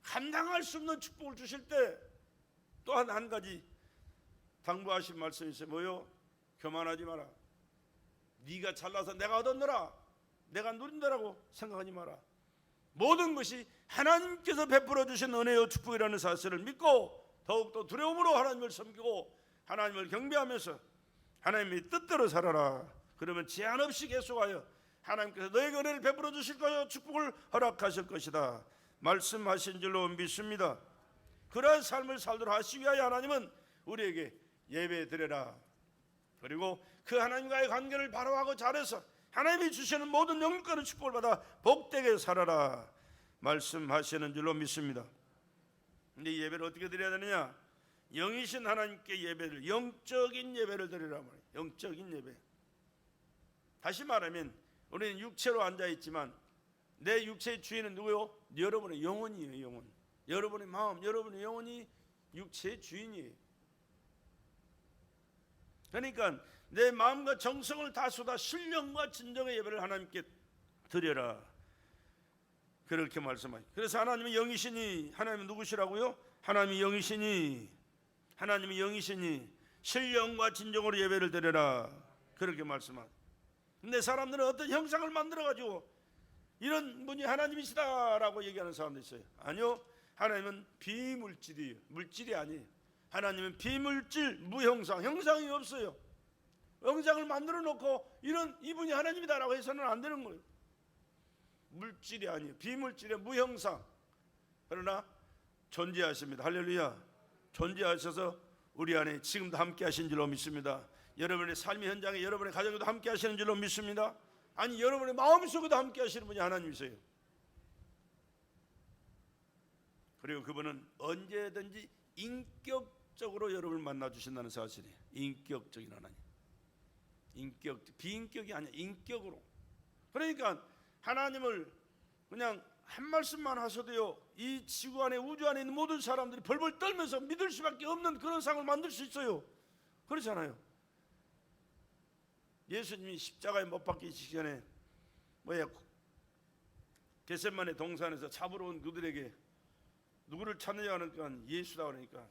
감당할 수 없는 축복을 주실 때 또한 한 가지 당부하신 말씀이 있어요. 뭐요? 교만하지 마라. 네가 잘나서 내가 얻었노라, 내가 누린다라고 생각하지 마라. 모든 것이 하나님께서 베풀어 주신 은혜요 축복이라는 사실을 믿고 더욱더 두려움으로 하나님을 섬기고 하나님을 경배하면서 하나님의 뜻대로 살아라. 그러면 제한 없이 계속하여 하나님께서 너에게 은혜를 베풀어 주실 거요 축복을 허락하실 것이다 말씀하신 줄로 믿습니다. 그러한 삶을 살도록 하시기 위하여 하나님은 우리에게 예배 드려라. 그리고 그 하나님과의 관계를 바로하고 잘해서 하나님이 주시는 모든 영육간의 축복을 받아 복되게 살아라 말씀하시는 줄로 믿습니다. 근데 예배를 어떻게 드려야 되느냐? 영이신 하나님께 예배를, 영적인 예배를 드리라 말이에요. 영적인 예배. 다시 말하면 우리는 육체로 앉아있지만 내 육체의 주인은 누구요? 여러분의 영혼이에요. 영혼. 여러분의 마음, 여러분의 영혼이 육체의 주인이에요. 그러니까 내 마음과 정성을 다 쏟아 신령과 진정의 예배를 하나님께 드려라. 그렇게 말씀하시죠. 그래서 하나님이 영이시니, 하나님은 누구시라고요? 하나님이 영이시니, 하나님이 영이시니 신령과 진정으로 예배를 드려라. 그렇게 말씀하시죠. 근데 사람들은 어떤 형상을 만들어가지고 이런 분이 하나님이시다라고 얘기하는 사람도 있어요. 아니요, 하나님은 비물질이에요. 물질이 아니에요. 하나님은 비물질, 무형상, 형상이 없어요. 형상을 만들어 놓고 이분이 하나님이다라고 해서는 안 되는 거예요. 물질이 아니에요. 비물질의 무형상. 그러나 존재하십니다. 할렐루야. 존재하셔서 우리 안에 지금도 함께 하신 줄로 믿습니다. 여러분의 삶의 현장에, 여러분의 가정에도 함께 하시는 줄로 믿습니다. 아니 여러분의 마음속에도 함께 하시는 분이 하나님이세요. 그리고 그분은 언제든지 인격적으로 여러분을 만나주신다는 사실이에요. 인격적인 하나님. 비인격이 아니야. 인격으로. 그러니까 하나님을 그냥 한 말씀만 하셔도요, 이 지구 안에, 우주 안에 있는 모든 사람들이 벌벌 떨면서 믿을 수밖에 없는 그런 상을 만들 수 있어요. 그렇잖아요. 예수님이 십자가에 못 박히시기 전에 겟세마네 동산에서 잡으러 온 그들에게 누구를 찾느냐 하니까 예수다 그러니까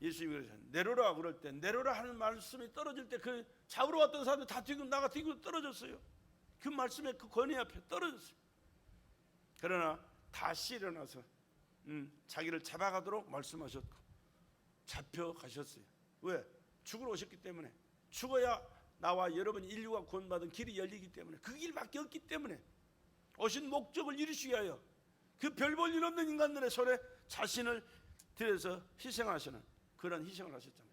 예수님이 그러셨어요. 내려라 그럴 때, 내려라 하는 말씀이 떨어질 때 그 잡으러 왔던 사람들 다 나가 뒤로 떨어졌어요. 그 말씀에 그 권위 앞에 떨어졌어요. 그러나 다시 일어나서 자기를 잡아가도록 말씀하셨고 잡혀가셨어요. 왜? 죽으러 오셨기 때문에. 죽어야 나와 여러분 인류가 구원받은 길이 열리기 때문에, 그 길밖에 없기 때문에 오신 목적을 이루시기 위하여 그 별 볼 일 없는 인간들의 손에 자신을 들여서 희생하시는 그런 희생을 하셨잖아요.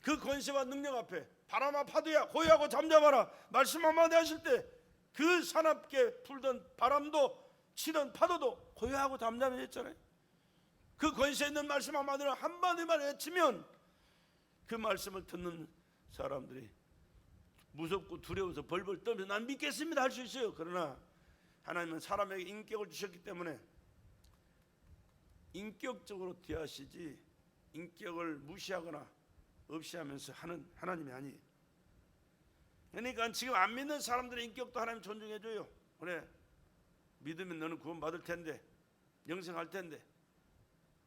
그 권세와 능력 앞에 바람아 파도야 고요하고 잠잠하라 말씀 한마디 하실 때 그 사납게 풀던 바람도 치던 파도도 고요하고 잠잠해졌잖아요. 그 권세 있는 말씀 한마디만 외치면 그 말씀을 듣는 사람들이 무섭고 두려워서 벌벌 떨면서 난 믿겠습니다 할 수 있어요. 그러나 하나님은 사람에게 인격을 주셨기 때문에 인격적으로 대하시지 인격을 무시하거나 없이 하면서 하는 하나님이 아니에요. 그러니까 지금 안 믿는 사람들의 인격도 하나님 존중해줘요. 그래, 믿으면 너는 구원받을 텐데, 영생할 텐데,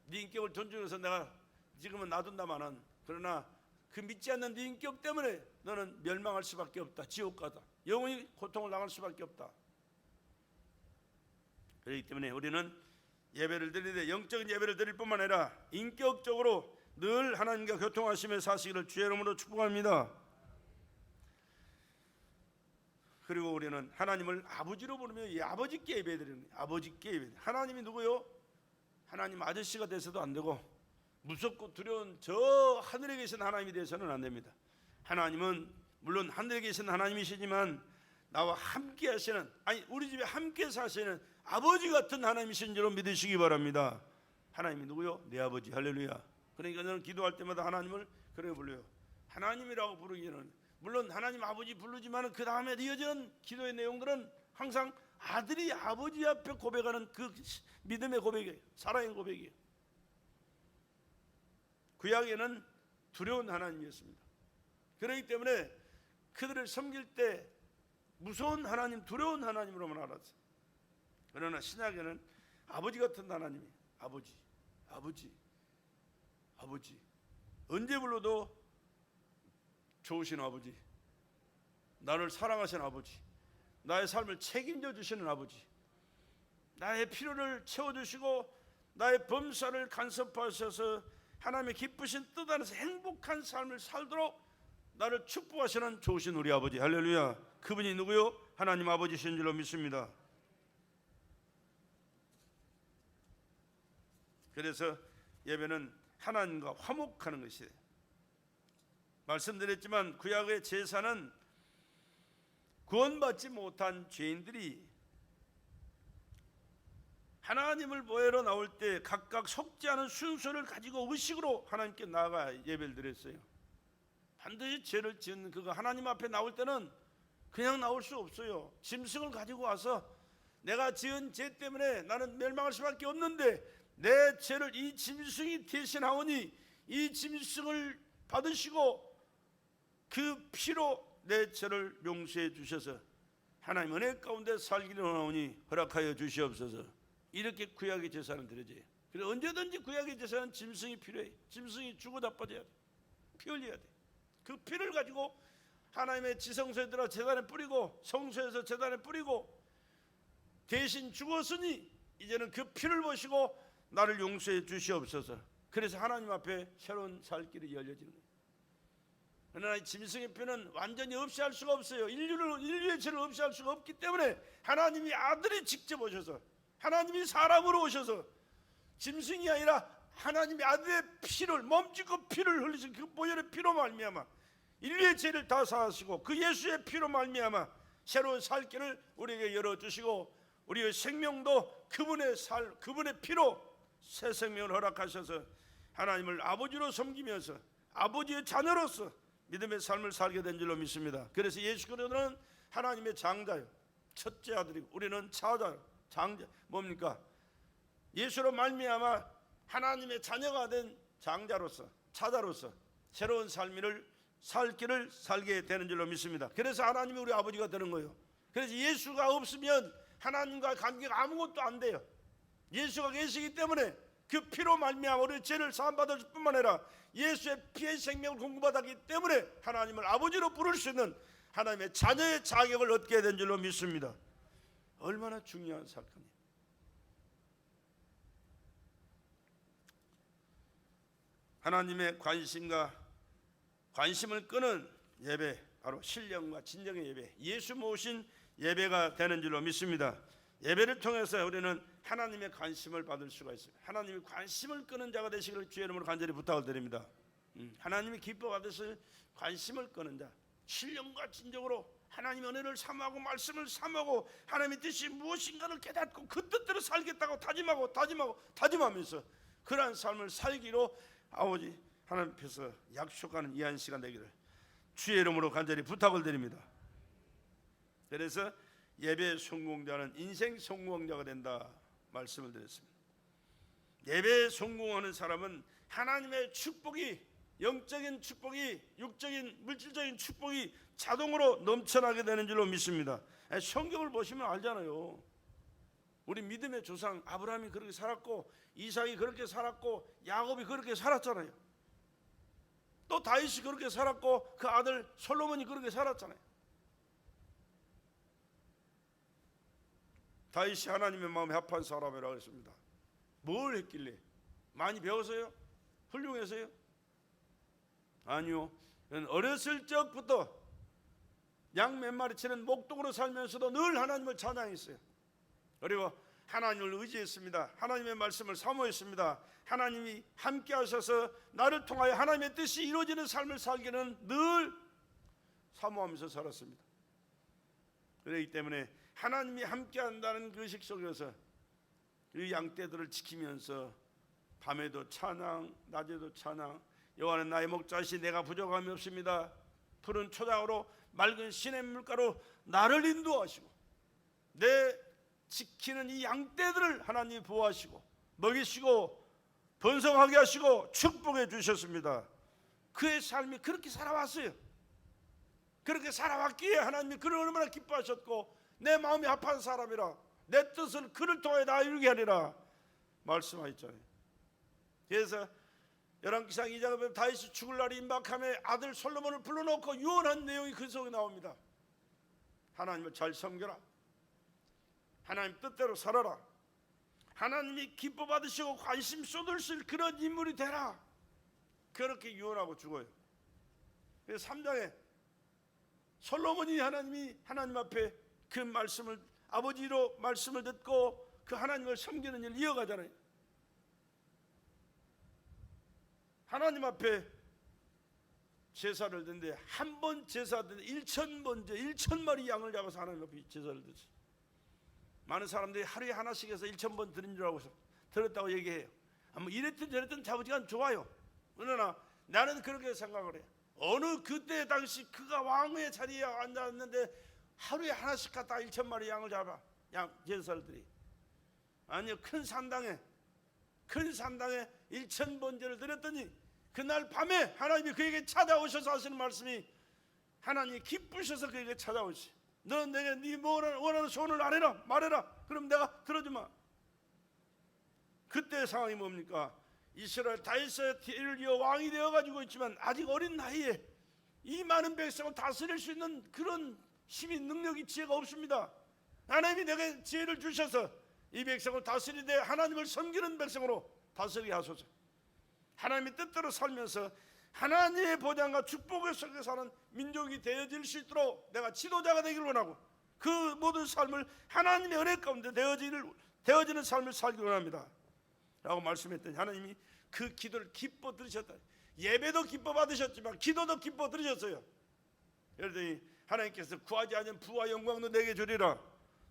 네 인격을 존중해서 내가 지금은 놔둔다마는, 그러나 그 믿지 않는 네 인격 때문에 너는 멸망할 수밖에 없다. 지옥 가다. 영원히 고통을 당할 수밖에 없다. 그렇기 때문에 우리는 예배를 드리되 영적인 예배를 드릴 뿐만 아니라 인격적으로 늘 하나님과 교통하시며 사시기를 주의 이름으로 축복합니다. 그리고 우리는 하나님을 아버지로 부르며 이 아버지께 예배드리는 거예요. 아버지께 예배. 하나님이 누구요? 하나님 아저씨가 돼서도 안 되고 무섭고 두려운 저 하늘에 계신 하나님이 되어서는 안 됩니다. 하나님은 물론 하늘에 계신 하나님이시지만 나와 함께 하시는, 아니 우리 집에 함께 사시는 아버지 같은 하나님이신 줄로 믿으시기 바랍니다. 하나님이 누구요? 내 아버지. 할렐루야. 그러니까 저는 기도할 때마다 하나님을 그렇게 불러요. 하나님이라고 부르기는, 물론 하나님 아버지 부르지만 그 다음에 이어지는 기도의 내용들은 항상 아들이 아버지 앞에 고백하는 그 믿음의 고백이에요. 사랑의 고백이에요. 구약에는 두려운 하나님이었습니다. 그렇기 때문에 그들을 섬길 때 무서운 하나님, 두려운 하나님으로만 알았어요. 그러나 신약에는 아버지 같은 하나님이, 아버지, 아버지, 아버지, 언제 불러도 좋으신 아버지, 나를 사랑하시는 아버지, 나의 삶을 책임져 주시는 아버지, 나의 필요를 채워주시고 나의 범사를 간섭하셔서 하나님의 기쁘신 뜻 안에서 행복한 삶을 살도록 나를 축복하시는 좋으신 우리 아버지. 할렐루야. 그분이 누구요? 하나님 아버지신 줄로 믿습니다. 그래서 예배는 하나님과 화목하는 것이에요. 말씀드렸지만 구약의 제사는 구원받지 못한 죄인들이 하나님을 보혜로 나올 때 각각 속지 않은 순서를 가지고 의식으로 하나님께 나아가 예배를 드렸어요. 반드시 죄를 지은 그가 하나님 앞에 나올 때는 그냥 나올 수 없어요. 짐승을 가지고 와서 내가 지은 죄 때문에 나는 멸망할 수밖에 없는데 내 죄를 이 짐승이 대신하오니 이 짐승을 받으시고 그 피로 내 죄를 용서해 주셔서 하나님 은혜 가운데 살기를 원하오니 허락하여 주시옵소서. 이렇게 구약의 제사는 드려져요. 그래서 언제든지 구약의 제사는 짐승이 필요해. 짐승이 죽어 나빠져야 돼. 피 흘려야 돼. 그 피를 가지고 하나님의 지성소에 들어 제단에 뿌리고 성소에서 제단에 뿌리고 대신 죽었으니 이제는 그 피를 보시고 나를 용서해 주시옵소서. 그래서 하나님 앞에 새로운 살 길이 열려지는 거예요. 그러나 짐승의 피는 완전히 없이 할 수가 없어요. 인류의 죄를 없이 할 수가 없기 때문에 하나님이 아들이 직접 오셔서, 하나님이 사람으로 오셔서 짐승이 아니라 하나님이 아들의 피를, 몸짓고 피를 흘리신 그 보혈의 피로 말미암아 인류의 죄를 다 사하시고 그 예수의 피로 말미암아 새로운 살 길을 우리에게 열어주시고 우리의 생명도 그분의 피로 새 생명을 허락하셔서 하나님을 아버지로 섬기면서 아버지의 자녀로서 믿음의 삶을 살게 된 줄로 믿습니다. 그래서 예수 그리스도는 하나님의 장자요, 첫째 아들이고 우리는 차자요, 장자. 뭡니까? 예수로 말미암아 하나님의 자녀가 된 장자로서, 차자로서 새로운 삶을 살 길을 살게 되는 줄로 믿습니다. 그래서 하나님이 우리 아버지가 되는 거예요. 그래서 예수가 없으면 하나님과 관계가 아무것도 안 돼요. 예수가 계시기 때문에 그 피로 말미암아 우리 죄를 사함받을 뿐만 아니라 예수의 피의 생명을 공급받았기 때문에 하나님을 아버지로 부를 수 있는 하나님의 자녀의 자격을 얻게 된 줄로 믿습니다. 얼마나 중요한 사건이에요. 하나님의 관심을 끄는 예배, 바로 신령과 진정의 예배, 예수 모신 예배가 되는 줄로 믿습니다. 예배를 통해서 우리는 하나님의 관심을 받을 수가 있습니다. 하나님의 관심을 끄는 자가 되시기를 주의 이름으로 간절히 부탁을 드립니다. 하나님이 기뻐 받으실 관심을 끄는 자, 신령과 진정으로 하나님의 은혜를 사모하고 말씀을 사모하고 하나님의 뜻이 무엇인가를 깨닫고 그 뜻대로 살겠다고 다짐하면서 그러한 삶을 살기로 아버지 하나님 앞에서 약속하는 이 한 시간 되기를 주의 이름으로 간절히 부탁을 드립니다. 그래서 예배 성공자는 인생 성공자가 된다 말씀을 드렸습니다. 예배에 성공하는 사람은 하나님의 축복이, 영적인 축복이, 육적인 물질적인 축복이 자동으로 넘쳐나게 되는 줄로 믿습니다. 성경을 보시면 알잖아요. 우리 믿음의 조상 아브라함이 그렇게 살았고, 이삭이 그렇게 살았고, 야곱이 그렇게 살았잖아요. 또 다윗이 그렇게 살았고, 그 아들 솔로몬이 그렇게 살았잖아요. 다윗이 하나님의 마음에 합한 사람이라고 했습니다. 뭘 했길래? 많이 배워서요? 훌륭해서요? 아니요. 어렸을 적부터 양 몇 마리 치는 목동으로 살면서도 늘 하나님을 찬양했어요. 그리고 하나님을 의지했습니다. 하나님의 말씀을 사모했습니다. 하나님이 함께 하셔서 나를 통하여 하나님의 뜻이 이루어지는 삶을 살기는 늘 사모하면서 살았습니다. 그렇기 때문에 하나님이 함께 한다는 그 의식 속에서 그 양떼들을 지키면서 밤에도 찬양, 낮에도 찬양, 여호와는 나의 목자시 내가 부족함이 없습니다. 푸른 초장으로 맑은 시냇 물가로 나를 인도하시고 내 지키는 이 양떼들을 하나님이 보호하시고 먹이시고 번성하게 하시고 축복해 주셨습니다. 그의 삶이 그렇게 살아왔어요. 그렇게 살아왔기에 하나님이 그를 얼마나 기뻐하셨고 내 마음이 합한 사람이라 내 뜻을 그를 통해 다 이루게 하리라 말씀하셨잖아요. 그래서 열왕기상 2장에 보면 다윗이 죽을 날이 임박함에 아들 솔로몬을 불러놓고 유언한 내용이 그 속에 나옵니다. 하나님을 잘 섬겨라. 하나님 뜻대로 살아라. 하나님이 기뻐 받으시고 관심 쏟으실 그런 인물이 되라. 그렇게 유언하고 죽어요. 그래서 3장에 솔로몬이 하나님 앞에 그 말씀을 아버지로 말씀을 듣고 그 하나님을 섬기는 일을 이어가잖아요. 하나님 앞에 제사를 드는데 한 번 제사 드는데 1,000번째 1,000마리 양을 잡아서 하나님 앞에 제사를 드지. 많은 사람들이 하루에 하나씩 해서 1,000번 드린 줄 알고 들었다고 얘기해요. 뭐 이랬든 저랬든 잡으지간 좋아요. 그러나 나는 그렇게 생각을 해요. 어느 그때 당시 그가 왕의 자리에 앉았는데 하루에 하나씩 갖다 1,000마리 양을 잡아 양 제사를 드리. 아니요, 큰 산당에 1,000번제를 드렸더니 그날 밤에 하나님이 그에게 찾아오셔서 하시는 말씀이 하나님이 기쁘셔서 그에게 찾아오시. 너는 내게 네 원하는 소원을 말해라. 그럼 내가 들어주마. 그때 상황이 뭡니까? 이스라엘 다윗의 뒤를 이어 왕이 되어가지고 있지만 아직 어린 나이에 이 많은 백성을 다스릴 수 있는 그런 힘이 능력이 지혜가 없습니다. 하나님이 내게 지혜를 주셔서 이 백성을 다스리되 하나님을 섬기는 백성으로 다스리게 하소서. 하나님의 뜻대로 살면서 하나님의 보장과 축복을 속에 사는 민족이 되어질 수 있도록 내가 지도자가 되기를 원하고 그 모든 삶을 하나님의 은혜 가운데 되어지는 삶을 살기 원합니다 라고 말씀했더니 하나님이 그 기도를 기뻐 들으셨다. 예배도 기뻐 받으셨지만 기도도 기뻐 들으셨어요. 그러더니 하나님께서 구하지 않은 부와 영광도 내게 주리라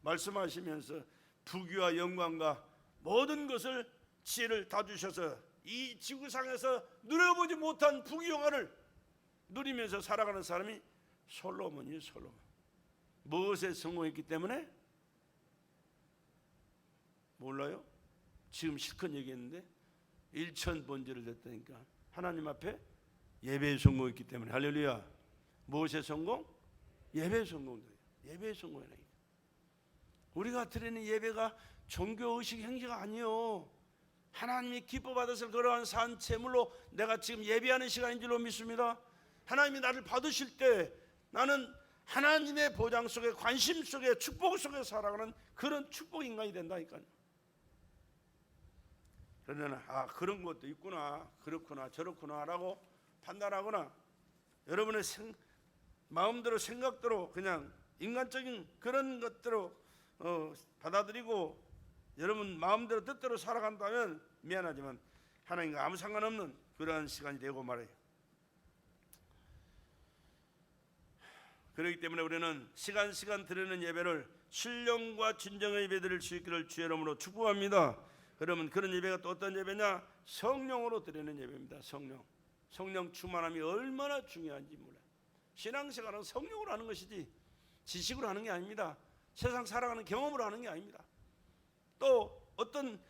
말씀하시면서 부귀와 영광과 모든 것을 지혜를 다 주셔서 이 지구상에서 누려보지 못한 부귀영화를 누리면서 살아가는 사람이 솔로몬이에요. 솔로몬. 무엇에 성공했기 때문에? 몰라요? 지금 실컷 얘기했는데 1,000번제를 됐다니까. 하나님 앞에 예배에 성공했기 때문에. 할렐루야. 무엇에 성공? 예배에 성공돼요. 예배에 성공이라니까. 우리가 드리는 예배가 종교의식 행위가 아니에요. 하나님이 기뻐 받으실 그러한 산 제물로 내가 지금 예배하는 시간인 줄로 믿습니다. 하나님이 나를 받으실 때 나는 하나님의 보장 속에 관심 속에 축복 속에 살아가는 그런 축복 인간이 된다니까요. 그러나 그런 것도 있구나, 그렇구나, 저렇구나 라고 판단하거나 여러분의 마음대로 생각대로 그냥 인간적인 그런 것대로 받아들이고 여러분 마음대로 뜻대로 살아간다면 미안하지만 하나님과 아무 상관없는 그러한 시간이 되고 말해요. 그렇기 때문에 우리는 시간 드리는 예배를 신령과 진정의 예배 드릴 수 있기를 주의 이름으로 축복합니다. 그러면 그런 예배가 또 어떤 예배냐? 성령으로 드리는 예배입니다. 성령 충만함이 얼마나 중요한지 몰라요. 신앙생활은 성령으로 하는 것이지 지식으로 하는 게 아닙니다. 세상 살아가는 경험으로 하는 게 아닙니다. 또 어떤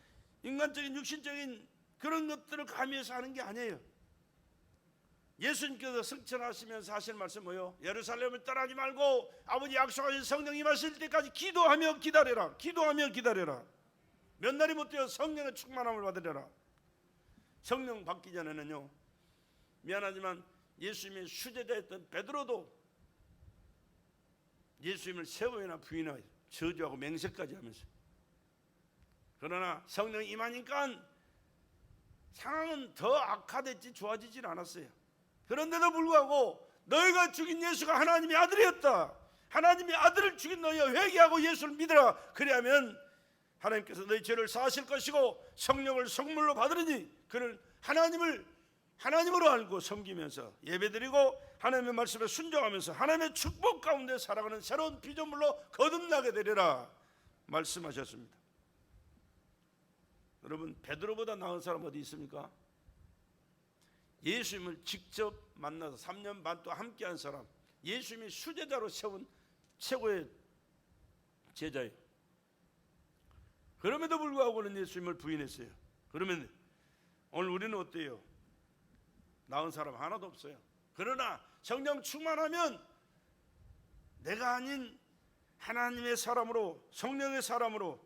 인간적인 육신적인 그런 것들을 가미해서 하는 게 아니에요. 예수님께서 승천하시면서 하신 말씀 뭐예요? 예루살렘을 떠나지 말고 아버지 약속하신 성령 임하실 때까지 기도하며 기다려라. 기도하며 기다려라. 몇 날이 못 되어 성령의 충만함을 받으려라. 성령 받기 전에는요, 미안하지만 예수님의 수제자였던 베드로도 예수님을 세 번이나 부인하여 저주하고 맹세까지 하면서, 그러나 성령이 임하니까 상황은 더 악화됐지 좋아지질 않았어요. 그런데도 불구하고 너희가 죽인 예수가 하나님의 아들이었다. 하나님의 아들을 죽인 너희가 회개하고 예수를 믿으라. 그리하면 하나님께서 너희 죄를 사하실 것이고 성령을 성물로 받으리니, 그를 하나님으로 알고 섬기면서 예배드리고 하나님의 말씀에 순종하면서 하나님의 축복 가운데 살아가는 새로운 피조물로 거듭나게 되리라 말씀하셨습니다. 여러분, 베드로보다 나은 사람 어디 있습니까? 예수님을 직접 만나서 3년 반 동안 함께한 사람, 예수님이 수제자로 세운 최고의 제자예요. 그럼에도 불구하고는 예수님을 부인했어요. 그러면 오늘 우리는 어때요? 나은 사람 하나도 없어요. 그러나 성령 충만하면 내가 아닌 하나님의 사람으로, 성령의 사람으로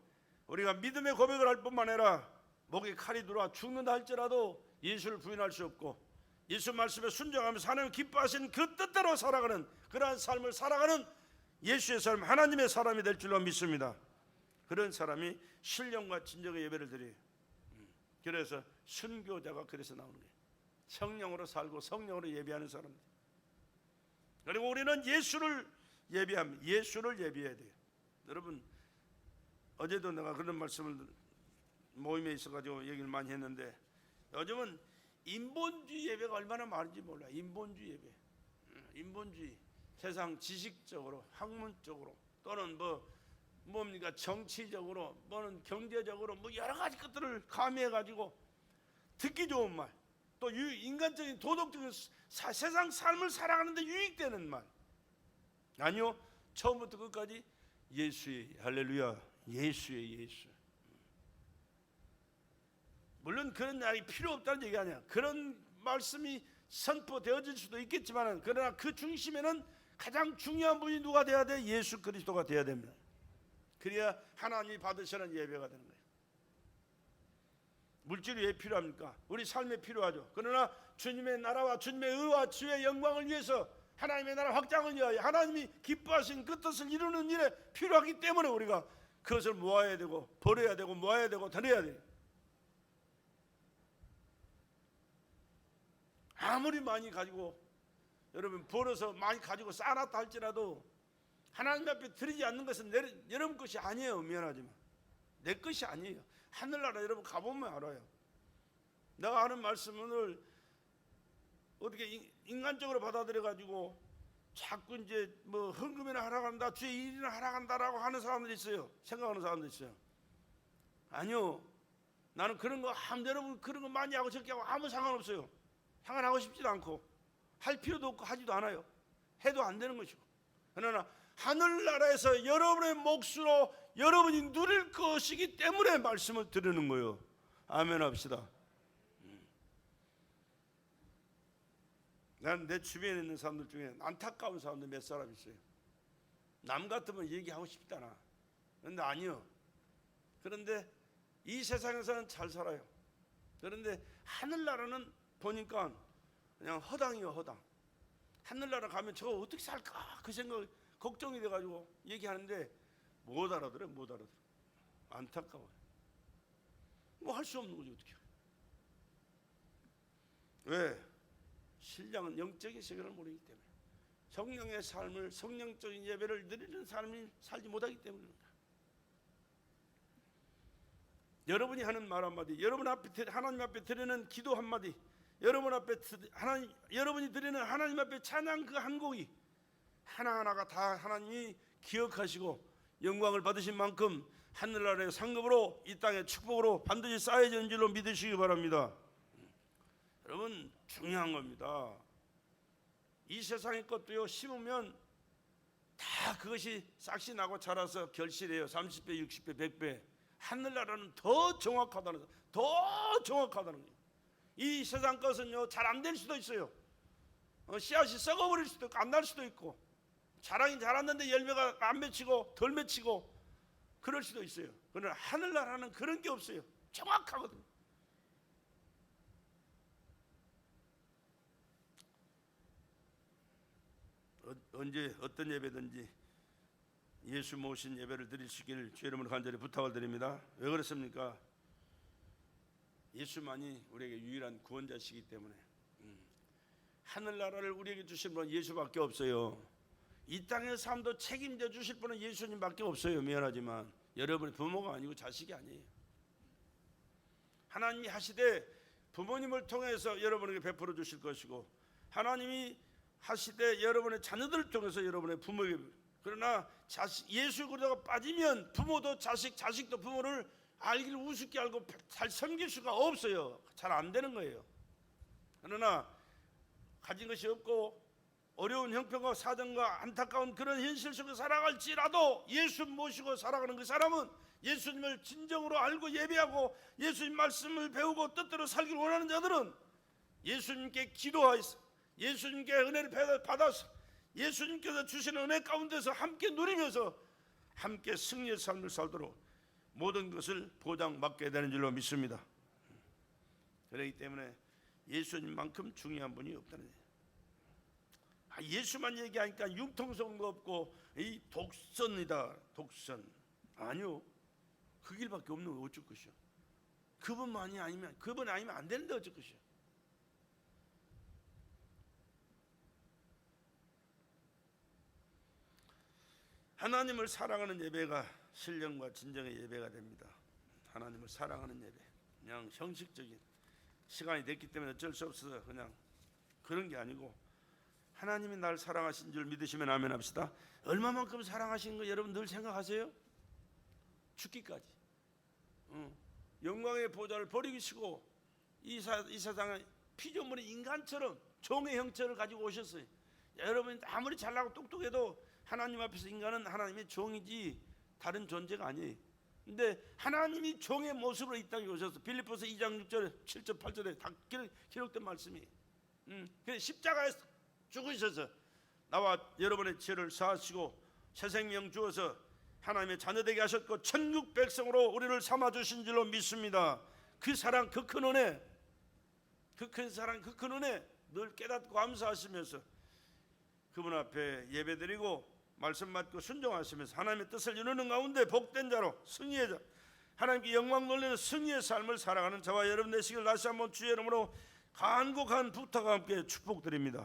우리가 믿음의 고백을 할 뿐만 아니라 목에 칼이 들어와 죽는다 할지라도 예수를 부인할 수 없고 예수 말씀에 순종하면서 하나님 기뻐하신 그 뜻대로 살아가는 그러한 삶을 살아가는 예수의 삶, 하나님의 사람이 될 줄로 믿습니다. 그런 사람이 신령과 진정의 예배를 드려요. 그래서 순교자가 그래서 나오는 거예요. 성령으로 살고 성령으로 예배하는 사람들. 그리고 우리는 예수를 예배합니다. 예수를 예배해야 돼요. 여러분, 어제도 내가 그런 말씀을 모임에 있어가지고 얘기를 많이 했는데, 요즘은 인본주의 예배가 얼마나 많은지 몰라요. 인본주의 예배, 인본주의, 세상 지식적으로, 학문적으로, 또는 뭡니까 정치적으로, 뭐는 경제적으로, 여러 가지 것들을 가미해가지고 듣기 좋은 말, 또 인간적인 도덕적인 세상 삶을 살아가는데 유익되는 말. 아니요, 처음부터 끝까지 예수의, 할렐루야, 예수의 예수. 물론 그런 날이 필요 없다는 얘기 아니야. 그런 말씀이 선포되어질 수도 있겠지만, 그러나 그 중심에는 가장 중요한 분이 누가 돼야 돼? 예수 그리스도가 돼야 됩니다. 그래야 하나님이 받으시는 예배가 되는 거예요. 물질이 왜 필요합니까? 우리 삶에 필요하죠. 그러나 주님의 나라와 주님의 의와 주의 영광을 위해서, 하나님의 나라 확장을 위하여 하나님이 기뻐하신 그 뜻을 이루는 일에 필요하기 때문에 우리가 그것을 모아야 되고 버려야 되고 모아야 되고 드려야 돼요. 아무리 많이 가지고 여러분 벌어서 많이 가지고 쌓아놨다 할지라도 하나님 앞에 드리지 않는 것은 여러분 것이 아니에요. 미안하지만 내 것이 아니에요. 하늘나라 여러분 가보면 알아요. 내가 하는 말씀을 어떻게 인간적으로 받아들여 가지고 자꾸 이제 헌금이나 하러 간다, 주의 일이나 하러 간다라고 하는 사람들이 있어요. 생각하는 사람들이 있어요. 아니요, 나는 그런 거 여러분 그런 거 많이 하고 적게 하고 아무 상관없어요. 상관하고 싶지도 않고 할 필요도 없고 하지도 않아요. 해도 안 되는 것이고. 그러나 하늘나라에서 여러분의 몫으로 여러분이 누릴 것이기 때문에 말씀을 드리는 거예요. 아멘 합시다. 난 내 주변에 있는 사람들 중에 안타까운 사람들 몇 사람 있어요. 남 같으면 얘기하고 싶잖아. 그런데 아니요. 그런데 이 세상에서는 잘 살아요. 그런데 하늘나라는 보니까 그냥 허당이요, 허당. 하늘나라 가면 저거 어떻게 살까 그 생각, 걱정이 돼가지고 얘기하는데 못 알아들어. 안타까워요. 할 수 없는 거지 어떻게. 왜? 신령은 영적인 세계를 모르기 때문에, 성령의 삶을, 성령적인 예배를 드리는 삶이 살지 못하기 때문입니다. 여러분이 하는 말 한마디, 여러분 앞에 하나님 앞에 드리는 기도 한마디, 여러분이 드리는 하나님 앞에 찬양 그 한 곡이 하나하나가 다 하나님이 기억하시고 영광을 받으신 만큼 하늘나라의 상급으로 이 땅의 축복으로 반드시 쌓여지는 줄로 믿으시기 바랍니다. 여러분, 중요한 겁니다. 이 세상의 것도요, 심으면 다 그것이 싹시 나고 자라서 결실해요. 30배, 60배, 100배. 하늘나라는 더 정확하다는 거예요. 이 세상 것은요, 잘 안 될 수도 있어요. 씨앗이 썩어버릴 수도 있고 안 날 수도 있고, 자라긴 자랐는데 열매가 안 맺히고 덜 맺히고 그럴 수도 있어요. 그러나 하늘나라는 그런 게 없어요. 정확하거든요. 언제 어떤 예배든지 예수 모신 예배를 드리시길 주 여러분 간절히 부탁을 드립니다. 왜 그렇습니까? 예수만이 우리에게 유일한 구원자시기 때문에. 하늘나라를 우리에게 주실 분은 예수밖에 없어요. 이 땅의 삶도 책임져 주실 분은 예수님밖에 없어요. 미안하지만 여러분의 부모가 아니고 자식이 아니에요. 하나님이 하시되 부모님을 통해서 여러분에게 베풀어 주실 것이고, 하나님이 하시되 여러분의 자녀들을 통해서 여러분의 부모에게, 그러나 예수 그리스도가 빠지면 부모도 자식도 부모를 알기를 우습게 알고 잘 섬길 수가 없어요. 잘 안 되는 거예요. 그러나 가진 것이 없고 어려운 형편과 사정과 안타까운 그런 현실 속에 살아갈지라도 예수 모시고 살아가는 그 사람은, 예수님을 진정으로 알고 예배하고 예수님 말씀을 배우고 뜻대로 살기를 원하는 자들은 예수님께 기도하여서 예수님께 은혜를 받아서 예수님께서 주시는 은혜 가운데서 함께 누리면서 함께 승리의 삶을 살도록 모든 것을 보장받게 되는 줄로 믿습니다. 그렇기 때문에 예수님만큼 중요한 분이 없다는 거예요. 예수만 얘기하니까 융통성도 없고 이 독선이다. 독선. 아니요. 그 길밖에 없는 거 어쩔 것이요. 그분 아니면 안 되는데 어쩔 것이요. 하나님을 사랑하는 예배가 신령과 진정의 예배가 됩니다. 하나님을 사랑하는 예배. 그냥 형식적인, 시간이 됐기 때문에 어쩔 수 없어서 그냥 그런 게 아니고, 하나님이 날 사랑하신 줄 믿으시면 아멘 합시다. 얼마만큼 사랑하신 거 여러분 늘 생각하세요? 죽기까지. 영광의 보좌를 버리시고 이 세상에 피조물의 인간처럼 종의 형체를 가지고 오셨어요. 여러분이 아무리 잘나고 똑똑해도 하나님 앞에서 인간은 하나님의 종이지 다른 존재가 아니에요. 근데 하나님이 종의 모습으로 이 땅에 오셔서 빌립보서 2장 6절 7절 8절에 다 기록된 말씀이에요. 그래서 십자가에서 죽으셔서 나와 여러분의 죄를 사하시고 새 생명 주어서 하나님의 자녀되게 하셨고 천국 백성으로 우리를 삼아주신 줄로 믿습니다. 그 사랑, 그 큰 은혜, 그 큰 사랑, 그 큰 은혜 늘 깨닫고 감사하시면서 그분 앞에 예배드리고 말씀 받고 순종하시면서 하나님의 뜻을 이루는 가운데 복된 자로, 승리의 자, 하나님께 영광 돌리는 승리의 삶을 살아가는 저와 여러분 되시길 다시 한번 주의 이름으로 간곡한 부탁과 함께 축복드립니다.